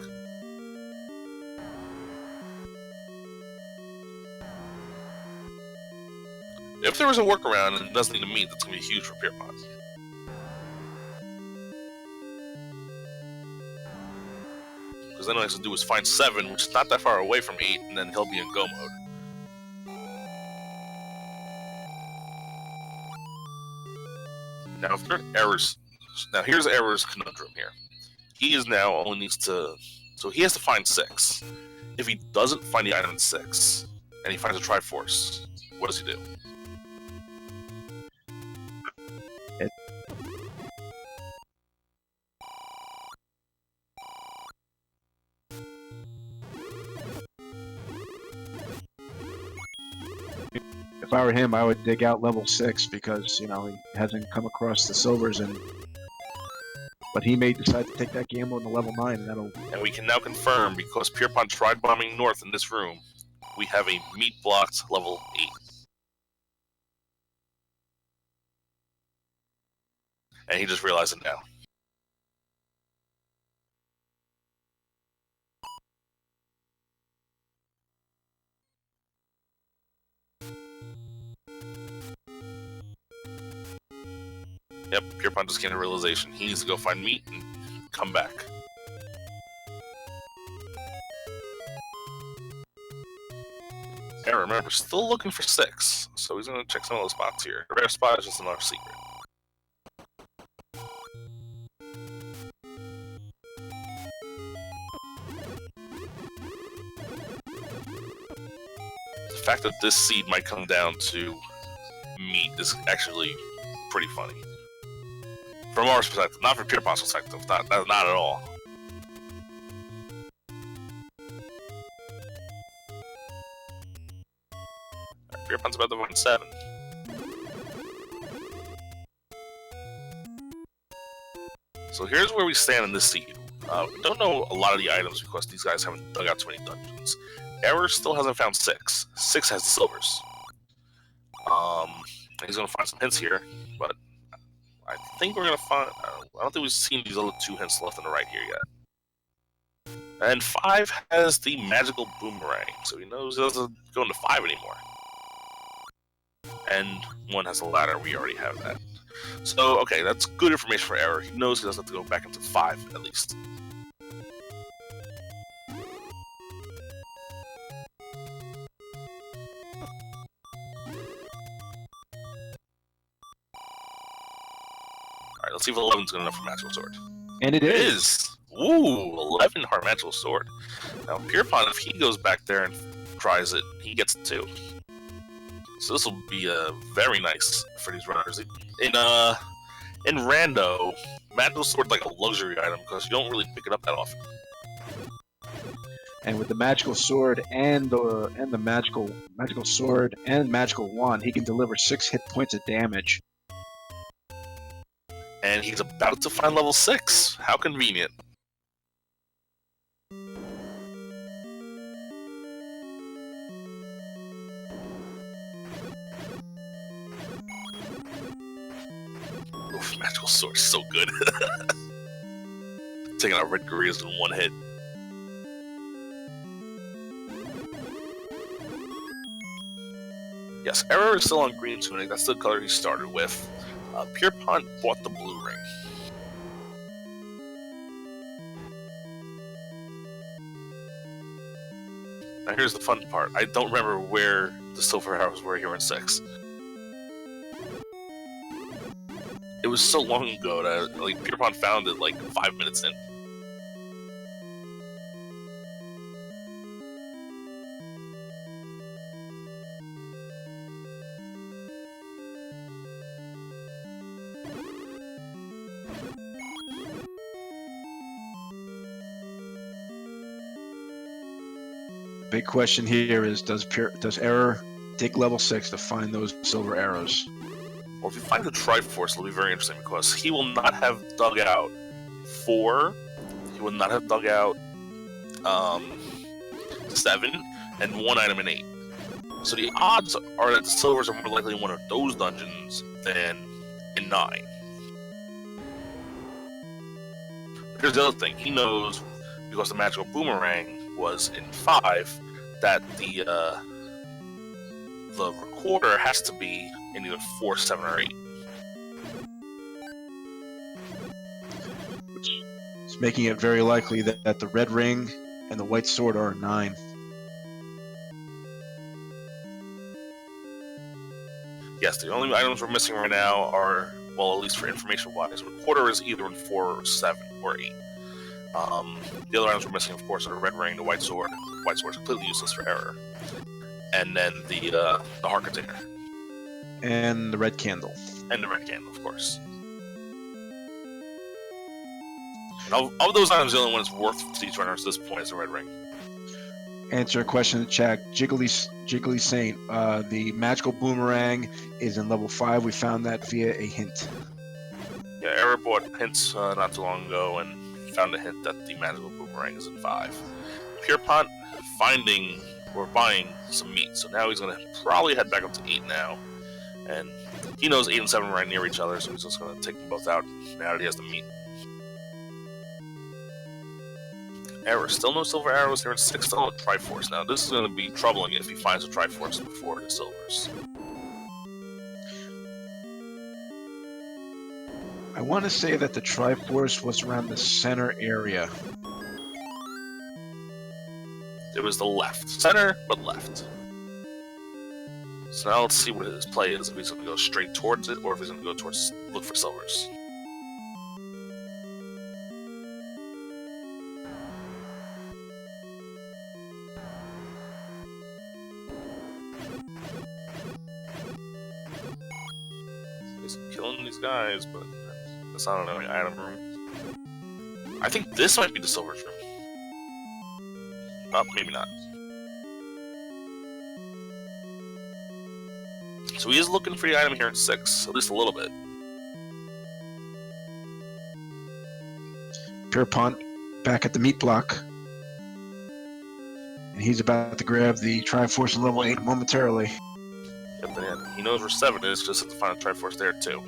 Speaker 2: If there was a workaround and it doesn't need a meat, that's going to be huge for Pierpont. Because then all he has to do is find 7, which is not that far away from 8, and then he'll be in go mode. Now, if there are errors, now here's Error's conundrum here. He is now only needs to, so he has to find 6. If he doesn't find the item in 6, and he finds a Triforce, what does he do?
Speaker 1: If I were him, I would dig out level 6 because, you know, he hasn't come across the silvers in But he may decide to take that gamble in the level 9, and that'll...
Speaker 2: And we can now confirm, because Pierpont tried bombing north in this room, we have a meat blocked level 8. And he just realized it now. Yep, Pierpont just came to realization. He needs to go find meat and come back. Yeah, remember, still looking for 6, so he's gonna check some of those spots here. The rare spot is just another secret. The fact that this seed might come down to meat is actually pretty funny. From our perspective, not from Pierpont's perspective, not at all. Pierpont's about to find 7. So here's where we stand in this seed. We don't know a lot of the items because these guys haven't dug out too many dungeons. Error still hasn't found 6. 6 has the silvers. He's gonna find some hints here, but I think we're gonna find... I don't think we've seen these other 2 hints left on the right here yet. And 5 has the magical boomerang, so he knows he doesn't go into 5 anymore. And 1 has a ladder, we already have that. So, okay, that's good information for Error. He knows he doesn't have to go back into 5, at least. Alright, let's see if 11's good enough for Magical Sword.
Speaker 1: And it is!
Speaker 2: Ooh, 11 heart Magical Sword. Now, Pierpont, if he goes back there and tries it, he gets it too. So this will be very nice for these runners. In Rando, Magical Sword is like a luxury item because you don't really pick it up that often.
Speaker 1: And with the magical sword and the magical sword and magical wand, he can deliver 6 hit points of damage.
Speaker 2: And he's about to find level 6. How convenient. Oof, magical sword is so good. Taking out red gorillas in 1 hit. Yes, Error is still on green tunic. That's the color he started with. Pierpont bought the blue ring. Now here's the fun part. I don't remember where the silver arrows were here in 6. It was so long ago that like Pierpont found it like 5 minutes in.
Speaker 1: Big question here is, does Error dig level 6 to find those silver arrows?
Speaker 2: Well, if you find the Triforce, it'll be very interesting because he will not have dug out 4, he will not have dug out 7, and 1 item in 8. So the odds are that the silvers are more likely in one of those dungeons than in 9. Here's the other thing, he knows, because the magical boomerang was in 5, that the recorder has to be in either 4, 7, or 8.
Speaker 1: Which is making it very likely that the red ring and the white sword are a 9.
Speaker 2: Yes, the only items we're missing right now are, well, at least for information-wise, the recorder is either in 4, 7, or 8. The other items we're missing, of course, are the red ring, the white sword. The white sword is completely useless for Error. And then the heart container.
Speaker 1: And the red candle.
Speaker 2: And the red candle, of course. And of those items, the only one that's worth to these runners at this point is the red ring.
Speaker 1: Answer a question in the chat. Jiggly Saint, the magical boomerang is in level 5. We found that via a hint.
Speaker 2: Yeah, Error bought hints not too long ago and found a hint that the magical boomerang is in 5. Pierpont finding or buying some meat, so now he's gonna probably head back up to 8 now. And he knows 8 and 7 are right near each other, so he's just gonna take them both out now that he has the meat. Error, still no silver arrows here in 6, still a Triforce. Now this is gonna be troubling if he finds a Triforce before the silvers.
Speaker 1: I want to say that the Triforce was around the center area.
Speaker 2: It was the left. Center, but left. So now let's see what his play is, if he's going to go straight towards it, or if he's going to go towards look for silvers. He's killing these guys, but that's not an item room. I think this might be the silvers room. Oh, maybe not. So he is looking for the item here in 6, at least a little bit.
Speaker 1: Pierpont back at the meat block. And he's about to grab the Triforce in level 8 momentarily.
Speaker 2: Yep, and he knows where 7 is, just have to find a Triforce there too.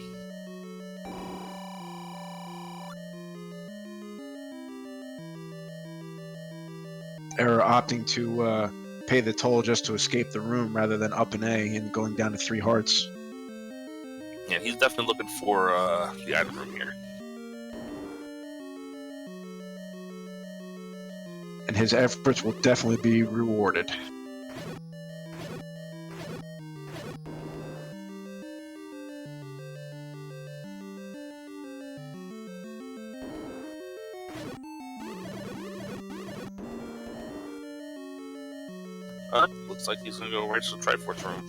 Speaker 1: Error opting to pay the toll just to escape the room rather than up an A and going down to 3 hearts.
Speaker 2: Yeah, he's definitely looking for the item room here.
Speaker 1: And his efforts will definitely be rewarded.
Speaker 2: Looks like he's gonna go right to the Triforce room.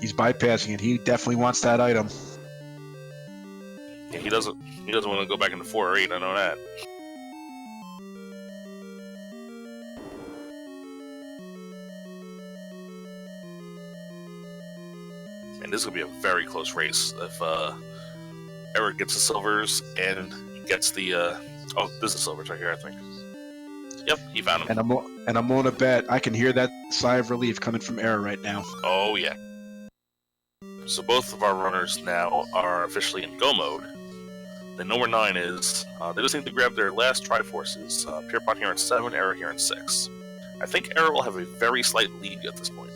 Speaker 1: He's bypassing it. He definitely wants that item.
Speaker 2: Yeah, he doesn't want to go back into 4 or 8, I know that. And this is gonna be a very close race if Eric gets the silvers and gets the oh, this is silvers right here, I think. Yep, he found him.
Speaker 1: And I'm on a bet. I can hear that sigh of relief coming from Error right now.
Speaker 2: Oh yeah. So both of our runners now are officially in go mode. They know where 9 is. They just need to grab their last Triforces. Pierpont here in 7, Error here in 6. I think Error will have a very slight lead at this point.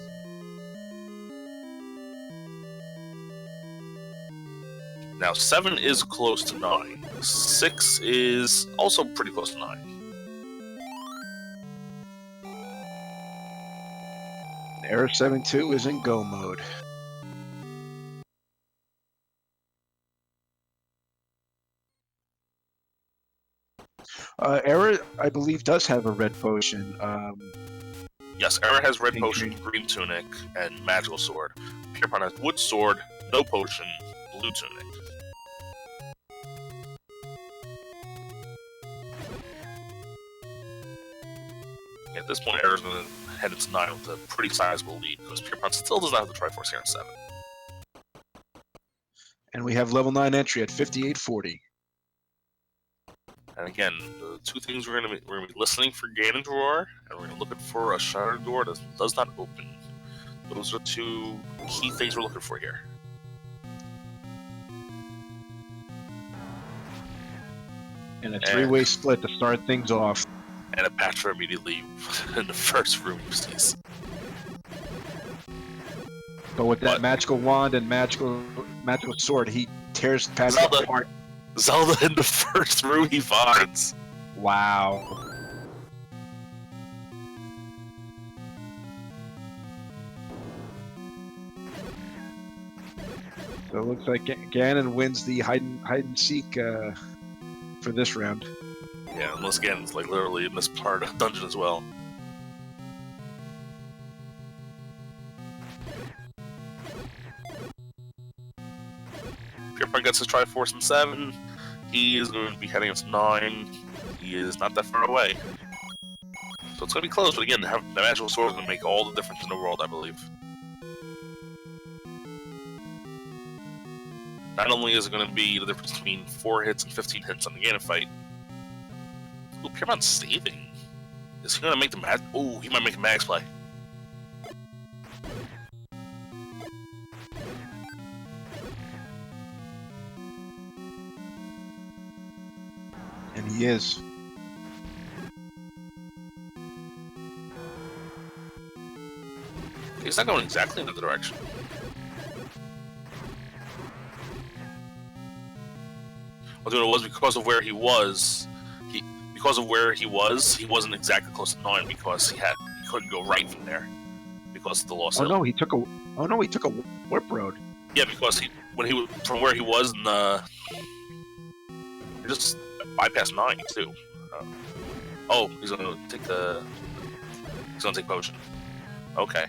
Speaker 2: Now 7 is close to 9. 6 is also pretty close to 9.
Speaker 1: Error72 is in go mode. Error, I believe, does have a red potion.
Speaker 2: Yes, Error has red potion, green tunic, and magical sword. Pierpont has wood sword, no potion, blue tunic. At this point, Error's going to head into 9 with a pretty sizable lead, because Pierpont still does not have the Triforce here in 7.
Speaker 1: And we have level 9 entry at 5840.
Speaker 2: And again, the two things we're going to be listening for Ganon Drawer, and we're going to look for a shutter door that does not open. Those are 2 key things we're looking for here.
Speaker 1: And a 3-way split to start things off.
Speaker 2: And a Bachelor immediately in the first room he sees.
Speaker 1: But with that magical wand and magical sword, he tears past
Speaker 2: Zelda
Speaker 1: apart.
Speaker 2: Zelda in the first room he finds.
Speaker 1: Wow. So it looks like Ganon wins the hide and seek for this round.
Speaker 2: Yeah, unless Ganon's like literally in this part of the dungeon as well. Pierpont gets his Triforce in 7. He is going to be heading into 9. He is not that far away. So it's going to be close, but again, the magical sword is going to make all the difference in the world, I believe. not only is it going to be the difference between 4 hits and 15 hits on the Ganon fight. Ooh, Pierpont's saving. Is he going to make the mag? Ooh, he might make a max play.
Speaker 1: And he is.
Speaker 2: He's not going exactly in the direction. Although it was because of where he was, he wasn't exactly close to 9 because he couldn't go right from there because of the lost.
Speaker 1: Oh no, he took a warp road.
Speaker 2: Yeah, because from where he was in the, he just bypassed 9 too. Oh, he's gonna take potion. Okay.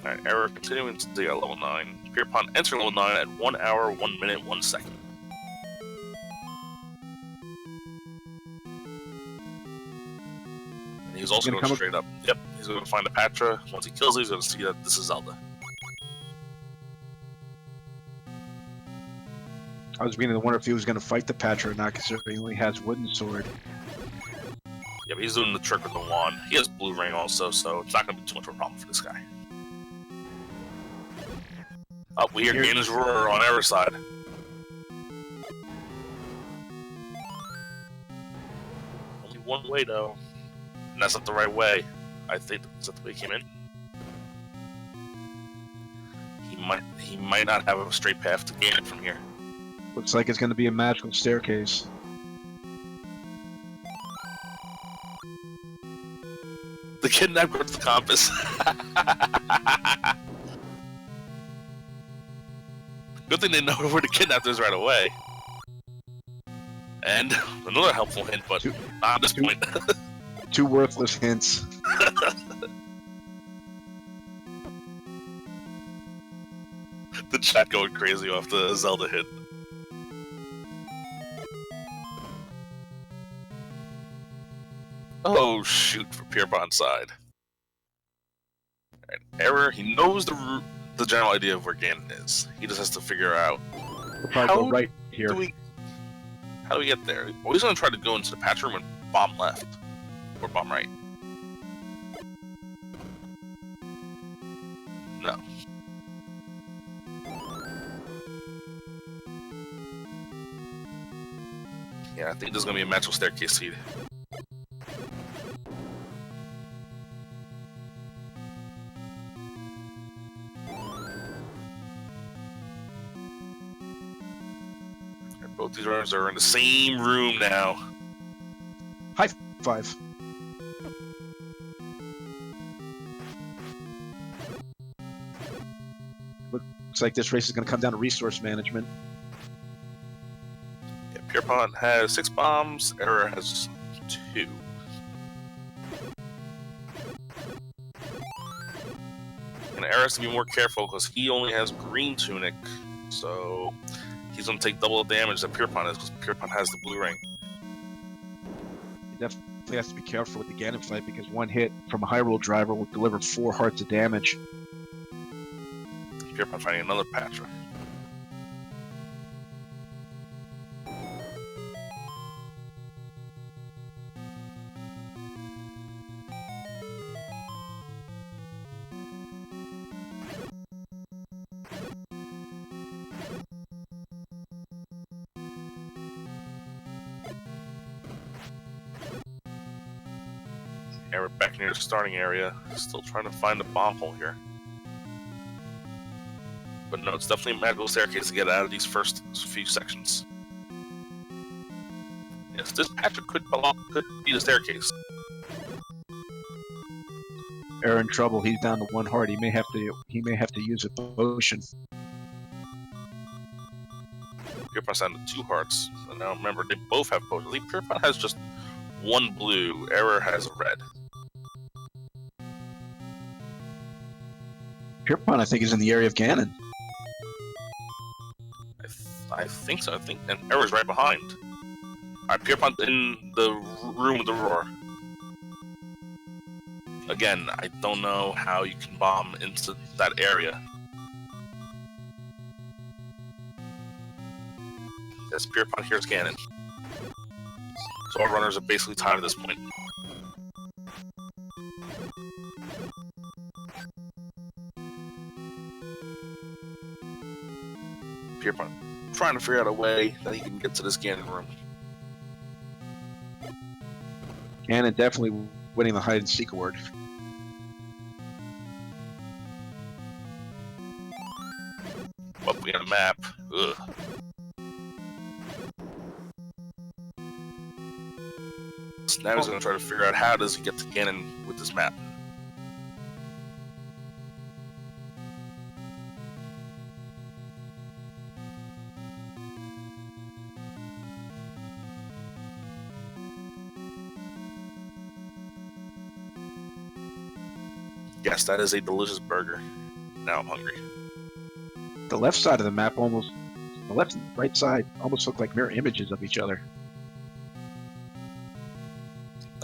Speaker 2: Alright, Error continuing to dig at level 9. Pierpont entering level 9 at 1 hour, 1 minute, 1 second. And he's also going straight up. Yep, he's going to find a Patra. Once he kills it, he's going to see that this is Zelda.
Speaker 1: I was beginning to wonder if he was going to fight the Patra or not, considering he only has wooden sword.
Speaker 2: Yeah, but he's doing the trick with the wand. He has blue ring also, so it's not going to be too much of a problem for this guy. Oh, we hear Ganon's roar on Error's side. Only one way, though. And that's not the right way. I think that's not the way he came in. He might not have a straight path to Ganon from here.
Speaker 1: Looks like it's going to be a magical staircase.
Speaker 2: The kidnap grabs the compass. Good thing they know where the kidnap is right away. And another helpful hint, but not at this point.
Speaker 1: 2 worthless hints.
Speaker 2: The chat going crazy off the Zelda hint. Oh shoot, for Pierpont's side. Right. Error, he knows the general idea of where Ganon is. He just has to figure out
Speaker 1: We'll go right here.
Speaker 2: How do we get there? Well, he's going to try to go into the patch room and bomb left. Or bomb right. No. Yeah, I think there's going to be a magical staircase seed. Both these runners are in the same room now.
Speaker 1: High five. Looks like this race is going to come down to resource management.
Speaker 2: Yeah, Pierpont has 6 bombs, Error has 2. And Error has to be more careful because he only has green tunic, so he's going to take double the damage that Pierpont is, because Pierpont has the blue ring.
Speaker 1: He definitely has to be careful with the Ganon fight, because 1 hit from a Hyrule driver will deliver 4 hearts of damage.
Speaker 2: Pierpont finding another Patra. Yeah, we're back near the starting area. Still trying to find the bomb hole here. But no, it's definitely a magical staircase to get out of these first few sections. Yes, this Patra could be the staircase.
Speaker 1: Error in trouble. He's down to 1 heart. He may have to use a potion.
Speaker 2: Pierpont's down to 2 hearts. So now remember, they both have potions. I think Pierpont has just 1 blue. Error has a red.
Speaker 1: Pierpont, I think, is in the area of Ganon.
Speaker 2: I think so. And Error's right behind. Alright, Pierpont's in the room with the roar. again, I don't know how you can bomb into that area. Yes, Pierpont here's Ganon. So our runners are basically tied at this point. Pierpont trying to figure out a way that he can get to this Ganon room.
Speaker 1: Ganon definitely winning the hide and seek award.
Speaker 2: Well, we got a map. Ugh. So now he's going to try to figure out how does he get to Ganon with this map. Yes, that is a delicious burger. Now I'm hungry.
Speaker 1: The left side of the map almost, the left and right side almost look like mirror images of each other.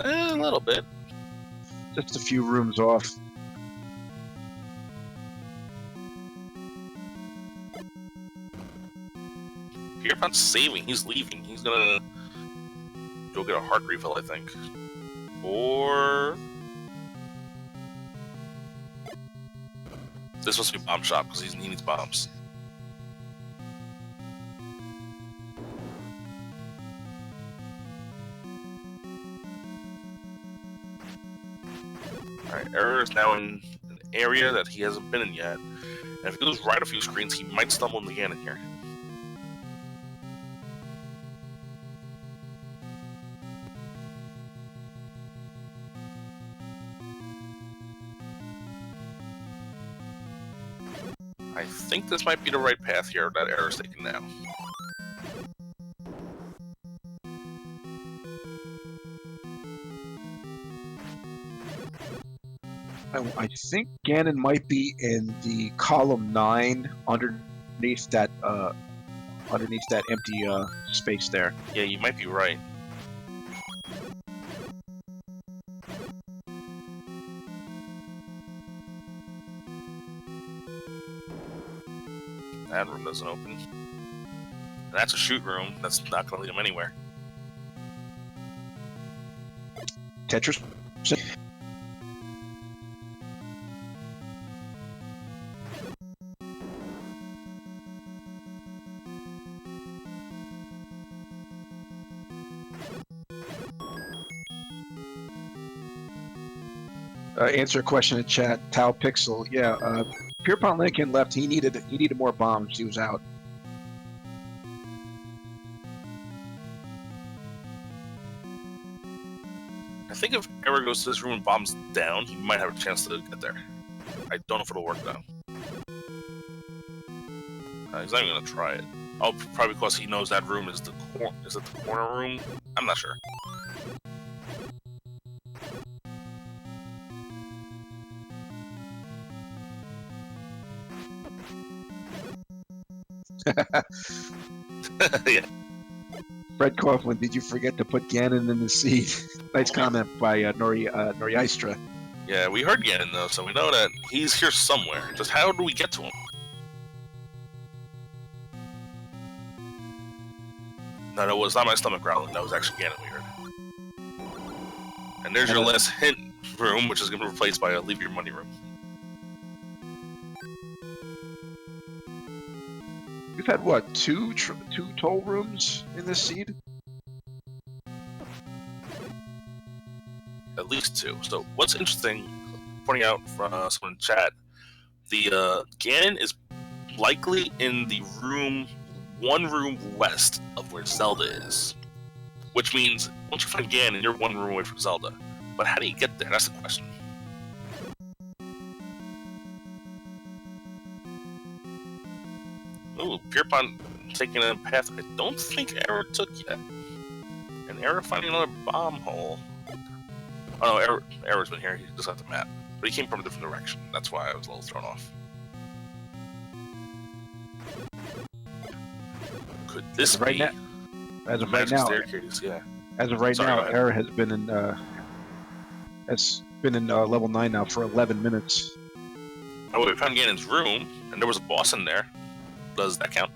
Speaker 2: A little bit.
Speaker 1: Just a few rooms off.
Speaker 2: Pierpont's saving. He's leaving. He's gonna go get a heart refill, I think. Or this must be bomb shop because he needs bombs. Alright, Error is now in an area that he hasn't been in yet. And if he goes right a few screens, he might stumble into Ganon here. I think this might be the right path here that Error's taking now.
Speaker 1: I think Ganon might be in the column 9 underneath that empty space there.
Speaker 2: Yeah, you might be right. That room doesn't open. And that's a shoot room. That's not going to lead him anywhere.
Speaker 1: Tetris. Answer a question in chat. Tau Pixel. Yeah, PierpontLempkin left. He needed more bombs. He was out.
Speaker 2: I think if Error goes to this room and bombs down, he might have a chance to get there. I don't know if it'll work though. He's not even gonna try it. Oh, probably because he knows that room is the is it the corner room? I'm not sure. Yeah.
Speaker 1: Fred Coughlin, did you forget to put Ganon in the seed? Nice comment by Noriaistra.
Speaker 2: Yeah, we heard Ganon though, so we know that he's here somewhere. Just how do we get to him? No, that was not my stomach growling. That was actually Ganon we heard. And there's your last hint room, which is going to be replaced by a leave your money room.
Speaker 1: We've had what, two toll rooms in this seed?
Speaker 2: At least 2. So what's interesting, pointing out from someone in chat, the Ganon is likely in the one room west of where Zelda is. Which means, once you find Ganon, you're 1 room away from Zelda. But how do you get there? That's the question. Ooh, Pierpont taking a path I don't think Error took yet. And Error finding another bomb hole. Oh no, Error's been here, he just got the map. But he came from a different direction, that's why I was a little thrown off. Could this be?
Speaker 1: Now, as of right now,
Speaker 2: staircase, yeah.
Speaker 1: As of right now, Error has been in been in level 9 now for 11 minutes.
Speaker 2: Oh, we found Ganon's room, and there was a boss in there. Does that count?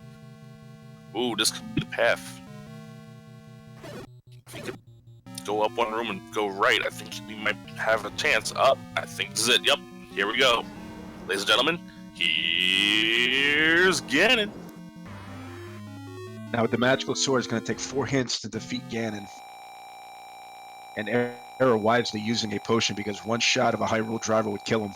Speaker 2: Ooh, this could be the path. If we could go up one room and go right, I think we might have a chance. Up, I think this is it. Yep, here we go. Ladies and gentlemen, here's Ganon.
Speaker 1: Now with the magical sword, it's going to take 4 hints to defeat Ganon. And Error wisely using a potion because one shot of a Hyrule driver would kill him.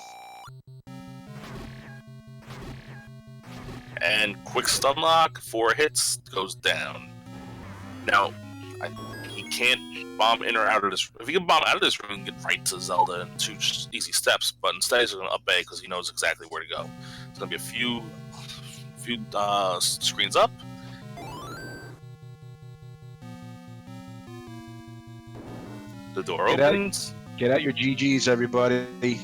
Speaker 2: And quick stun lock, 4 hits, goes down. Now, he can't bomb in or out of this. If he can bomb out of this room, he can get right to Zelda in 2 easy steps. But instead, he's going to up A because he knows exactly where to go. It's going to be a few screens up. The door opens.
Speaker 1: Get out your GGs, everybody.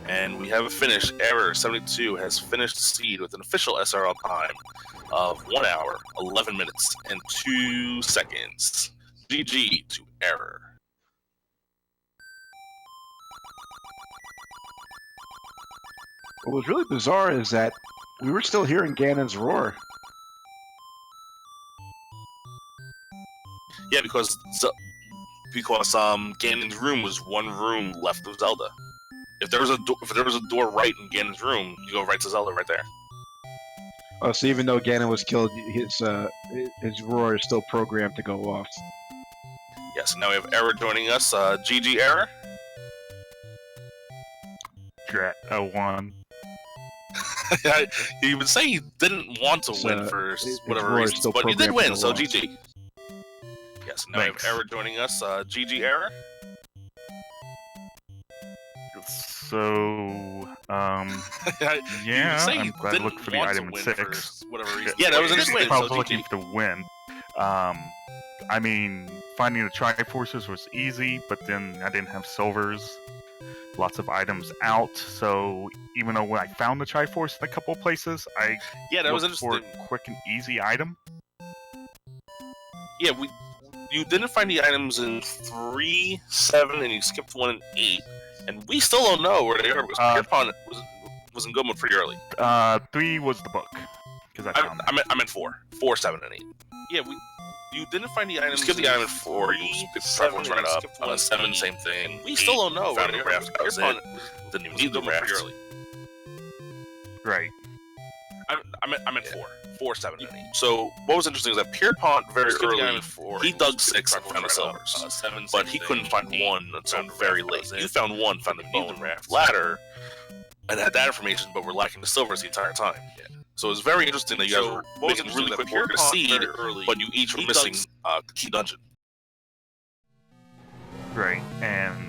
Speaker 2: And we have a finish. Error72 has finished the seed with an official SRL time of 1 hour, 11 minutes, and 2 seconds. GG to Error.
Speaker 1: What was really bizarre is that we were still hearing Ganon's roar.
Speaker 2: Yeah, because Ganon's room was 1 room left of Zelda. If there was a door right in Ganon's room, you go right to Zelda right there.
Speaker 1: Oh, so even though Ganon was killed, his roar is still programmed to go off.
Speaker 2: Yes, now we have Error joining us. GG Error.
Speaker 3: Won.
Speaker 2: He would say he didn't want to win for whatever reasons, but you did win, so GG. Yes, now
Speaker 3: Thanks.
Speaker 2: we have Error joining us. GG Error.
Speaker 3: So, yeah, I'm glad I looked for the item in 6.
Speaker 2: Yeah, that was a good win.
Speaker 3: Probably
Speaker 2: So
Speaker 3: looking
Speaker 2: GG.
Speaker 3: for the win. I mean, finding the Triforces was easy, but then I didn't have silvers. Lots of items out, so even though when I found the Triforce in a couple of places, I
Speaker 2: That was
Speaker 3: looked for
Speaker 2: interesting.
Speaker 3: a quick and easy item.
Speaker 2: Yeah, you didn't find the items in 3, 7, and you skipped 1 and 8, and we still don't know where they are because Pierpont was in go mode pretty early.
Speaker 3: 3 was the book because I found
Speaker 2: I meant 4, 7, and 8. Yeah, you didn't find the items. You skipped the item in 4. You skipped 7 right up. 7, same thing. We still don't know where they are. Pierpont didn't even need the raft. Early.
Speaker 3: Right.
Speaker 2: I meant 4, 7, and 8. So what was interesting is that Pierpont very early, he dug 6 and found the silvers, but he couldn't find 1 until very late. You found 1, found the bone raft ladder, and had that information, but were lacking the silvers the entire time. So it's very interesting that you guys were making really quick work of the seed, but you each were missing a key dungeon.
Speaker 3: Right, and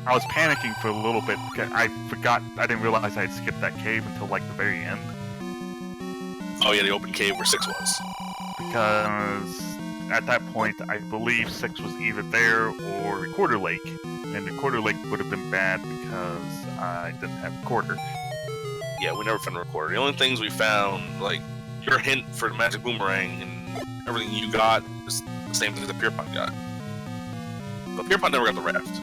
Speaker 3: I was panicking for a little bit. I didn't realize I had skipped that cave until like the very end.
Speaker 2: Oh yeah, the open cave where 6 was.
Speaker 3: Because at that point, I believe 6 was either there or Recorder Lake. And Recorder Lake would have been bad because I didn't have Recorder.
Speaker 2: Yeah, we never found a Recorder. The only things we found, like your hint for the magic boomerang and everything you got, is the same thing that Pierpont got. But Pierpont never got the raft.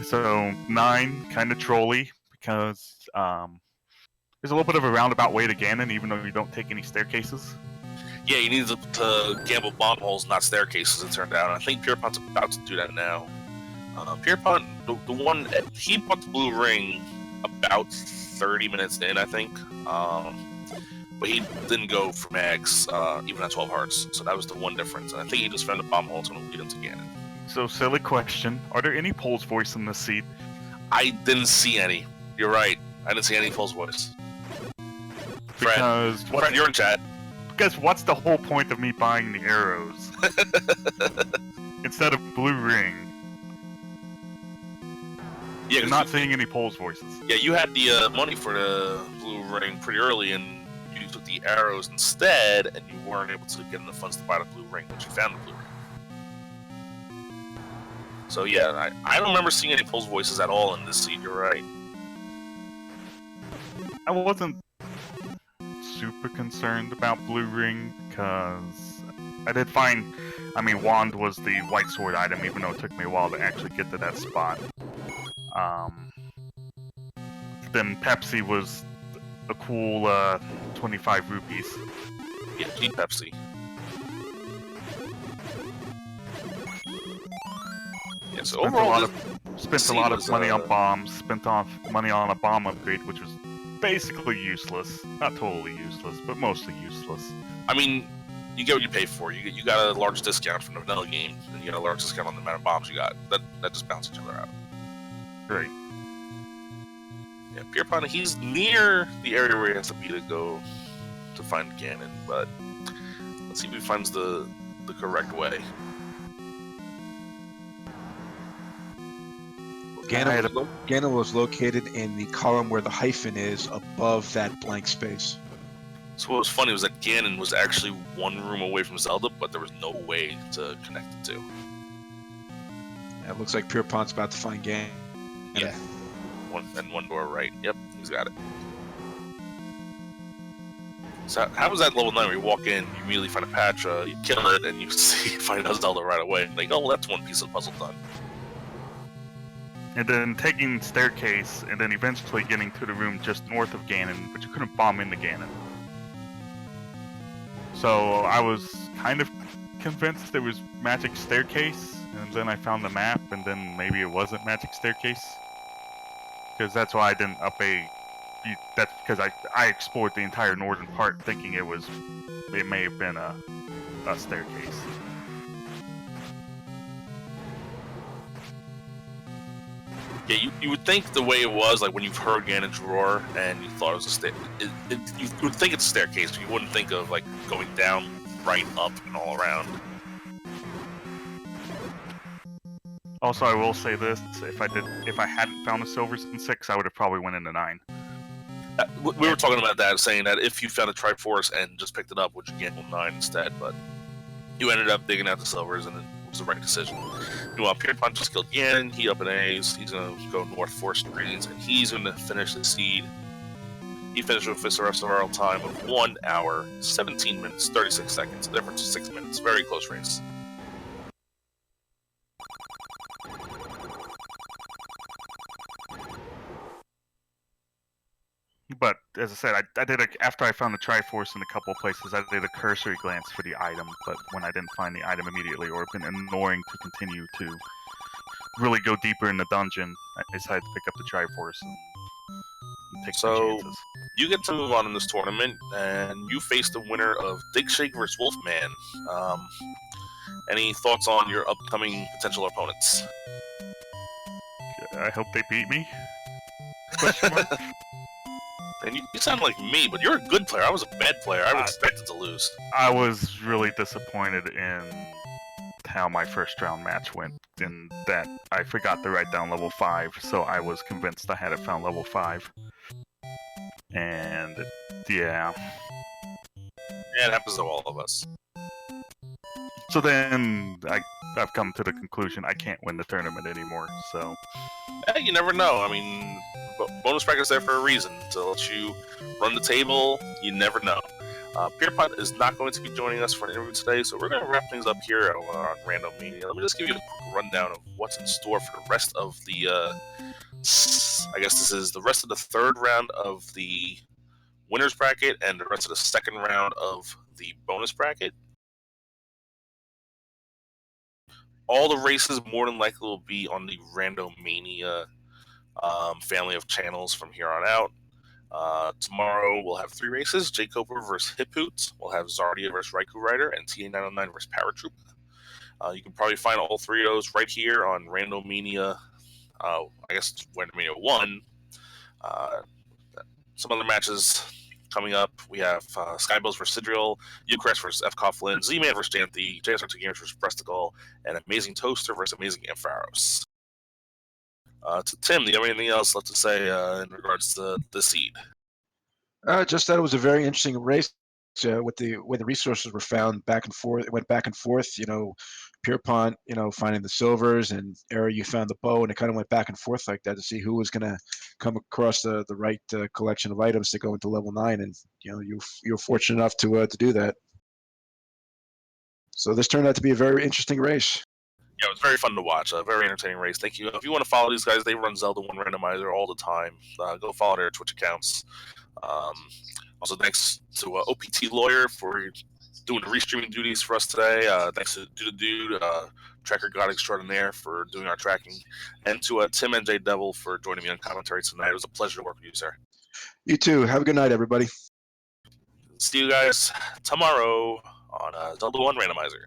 Speaker 3: So 9, kind of trolly, because there's a little bit of a roundabout way to Ganon, even though you don't take any staircases.
Speaker 2: Yeah, you need to gamble bomb holes, not staircases, it turned out. And I think Pierpont's about to do that now. Pierpont, the one, he bought the blue ring about 30 minutes in, I think. But he didn't go for mags, even at 12 hearts. So that was the one difference. And I think he just found a bomb hole that's going to lead him to Ganon.
Speaker 3: So, silly question. Are there any Pole's voice in this seed?
Speaker 2: I didn't see any. You're right. I didn't see any Pole's voice.
Speaker 3: Because
Speaker 2: Fred, you're in chat.
Speaker 3: Because what's the whole point of me buying the arrows instead of blue ring?
Speaker 2: Yeah,
Speaker 3: I'm not seeing any Pole's voices.
Speaker 2: Yeah, you had the money for the blue ring pretty early, and you took the arrows instead, and you weren't able to get enough funds to buy the blue ring, but you found the blue ring. So yeah, I don't remember seeing any Pole's voices at all in this seed. You're right.
Speaker 3: I wasn't super concerned about Blue Ring because I did find, I mean, Wand was the white sword item, even though it took me a while to actually get to that spot. Then Pepsi was a cool 25 rupees.
Speaker 2: Yeah, keep Pepsi. Yeah, so overall,
Speaker 3: spent a lot of money on bombs, spent off money on a bomb upgrade, which was basically useless. Not totally useless, but mostly useless.
Speaker 2: I mean, you get what you pay for. You got a large discount from the vanilla game, and you got a large discount on the amount of bombs you got. That just balance each other out.
Speaker 3: Great.
Speaker 2: Yeah, Pierpont, he's near the area where he has to be to go to find Ganon, but let's see if he finds the correct way.
Speaker 1: Ganon was located in the column where the hyphen is above that blank space.
Speaker 2: So what was funny was that Ganon was actually one room away from Zelda, but there was no way to connect the two.
Speaker 1: Yeah, it looks like Pierpont's about to find Ganon.
Speaker 2: Yeah. One door right. Yep, he's got it. So how was that level 9 where you walk in, you immediately find a Patra, you kill it, and you find a Zelda right away? Like, oh, well, that's one piece of the puzzle done.
Speaker 3: And then taking staircase, and then eventually getting to the room just north of Ganon, but you couldn't bomb into Ganon. So I was kind of convinced there was magic staircase, and then I found the map, and then maybe it wasn't magic staircase. Because that's why I didn't up a... That's because I explored the entire northern part thinking it may have been a staircase.
Speaker 2: Yeah, you would think the way it was, like when you've heard Ganon's roar and you thought it was a staircase, you would think it's a staircase, but you wouldn't think of like going down, right, up, and all around.
Speaker 3: Also, I will say this: if I hadn't found the silvers in 6, I would have probably went into 9.
Speaker 2: We were talking about that, saying that if you found a Triforce and just picked it up, would you gamble 9 instead? But you ended up digging out the silvers, and it was the right decision. Meanwhile, Pierpont just killed Ganon. He up in A's. He's gonna go north 4 screens, and he's gonna finish the seed. He finished with the rest of our time of 1 hour, 17 minutes, 36 seconds. The difference is 6 minutes. Very close race.
Speaker 3: But as I said, I did after I found the Triforce in a couple of places, I did a cursory glance for the item. But when I didn't find the item immediately, or been annoying to continue to really go deeper in the dungeon, I decided to pick up the Triforce and take some chances.
Speaker 2: You get to move on in this tournament, and you face the winner of Digshake vs. Wolfman. Any thoughts on your upcoming potential opponents?
Speaker 3: I hope they beat me. Question mark?
Speaker 2: And you sound like me, but you're a good player. I was a bad player. I was expected to lose.
Speaker 3: I was really disappointed in how my first round match went, in that I forgot to write down level 5, so I was convinced I hadn't found level 5. And yeah.
Speaker 2: Yeah, it happens to all of us.
Speaker 3: So then I've come to the conclusion I can't win the tournament anymore, so...
Speaker 2: Hey, you never know. I mean, bonus bracket's there for a reason, to let you run the table. You never know. Pierpont is not going to be joining us for an interview today, so we're going to wrap things up here on Randomizer. Let me just give you a quick rundown of what's in store for the rest of the... I guess this is the rest of the third round of the winner's bracket and the rest of the second round of the bonus bracket. All the races more than likely will be on the Randomania family of channels from here on out. Tomorrow we'll have 3 races: Jake Cooper versus Hippoot, we'll have Zardia versus Raikou Rider, and TA909 versus Paratroop. You can probably find all 3 of those right here on Randomania, I guess Randomania 1. Some other matches coming up, we have Skybills versus Sidriel, Eucrest versus F. Coughlin, Z-Man versus Janthe, JSR2 Gamers versus Brestigal, and Amazing Toaster versus Amazing Ampharos. To Tim, do you have anything else left to say in regards to the seed?
Speaker 1: Just that it was a very interesting race with the way the resources were found back and forth. It went back and forth. You know, Pierpont, finding the silvers, and Error, you found the bow, and it kind of went back and forth like that to see who was going to come across the right collection of items to go into level 9, and you're fortunate enough to do that. So this turned out to be a very interesting race.
Speaker 2: Yeah, it was very fun to watch. A very entertaining race. Thank you. If you want to follow these guys, they run Zelda 1 Randomizer all the time. Go follow their Twitch accounts. Also, thanks to OPT Lawyer for doing the restreaming duties for us today. Thanks to Dude, Tracker God Extraordinaire for doing our tracking. And to Tim NJ Devil for joining me on commentary tonight. It was a pleasure to work with you, sir.
Speaker 1: You too. Have a good night, everybody.
Speaker 2: See you guys tomorrow on Zelda 1 Randomizer.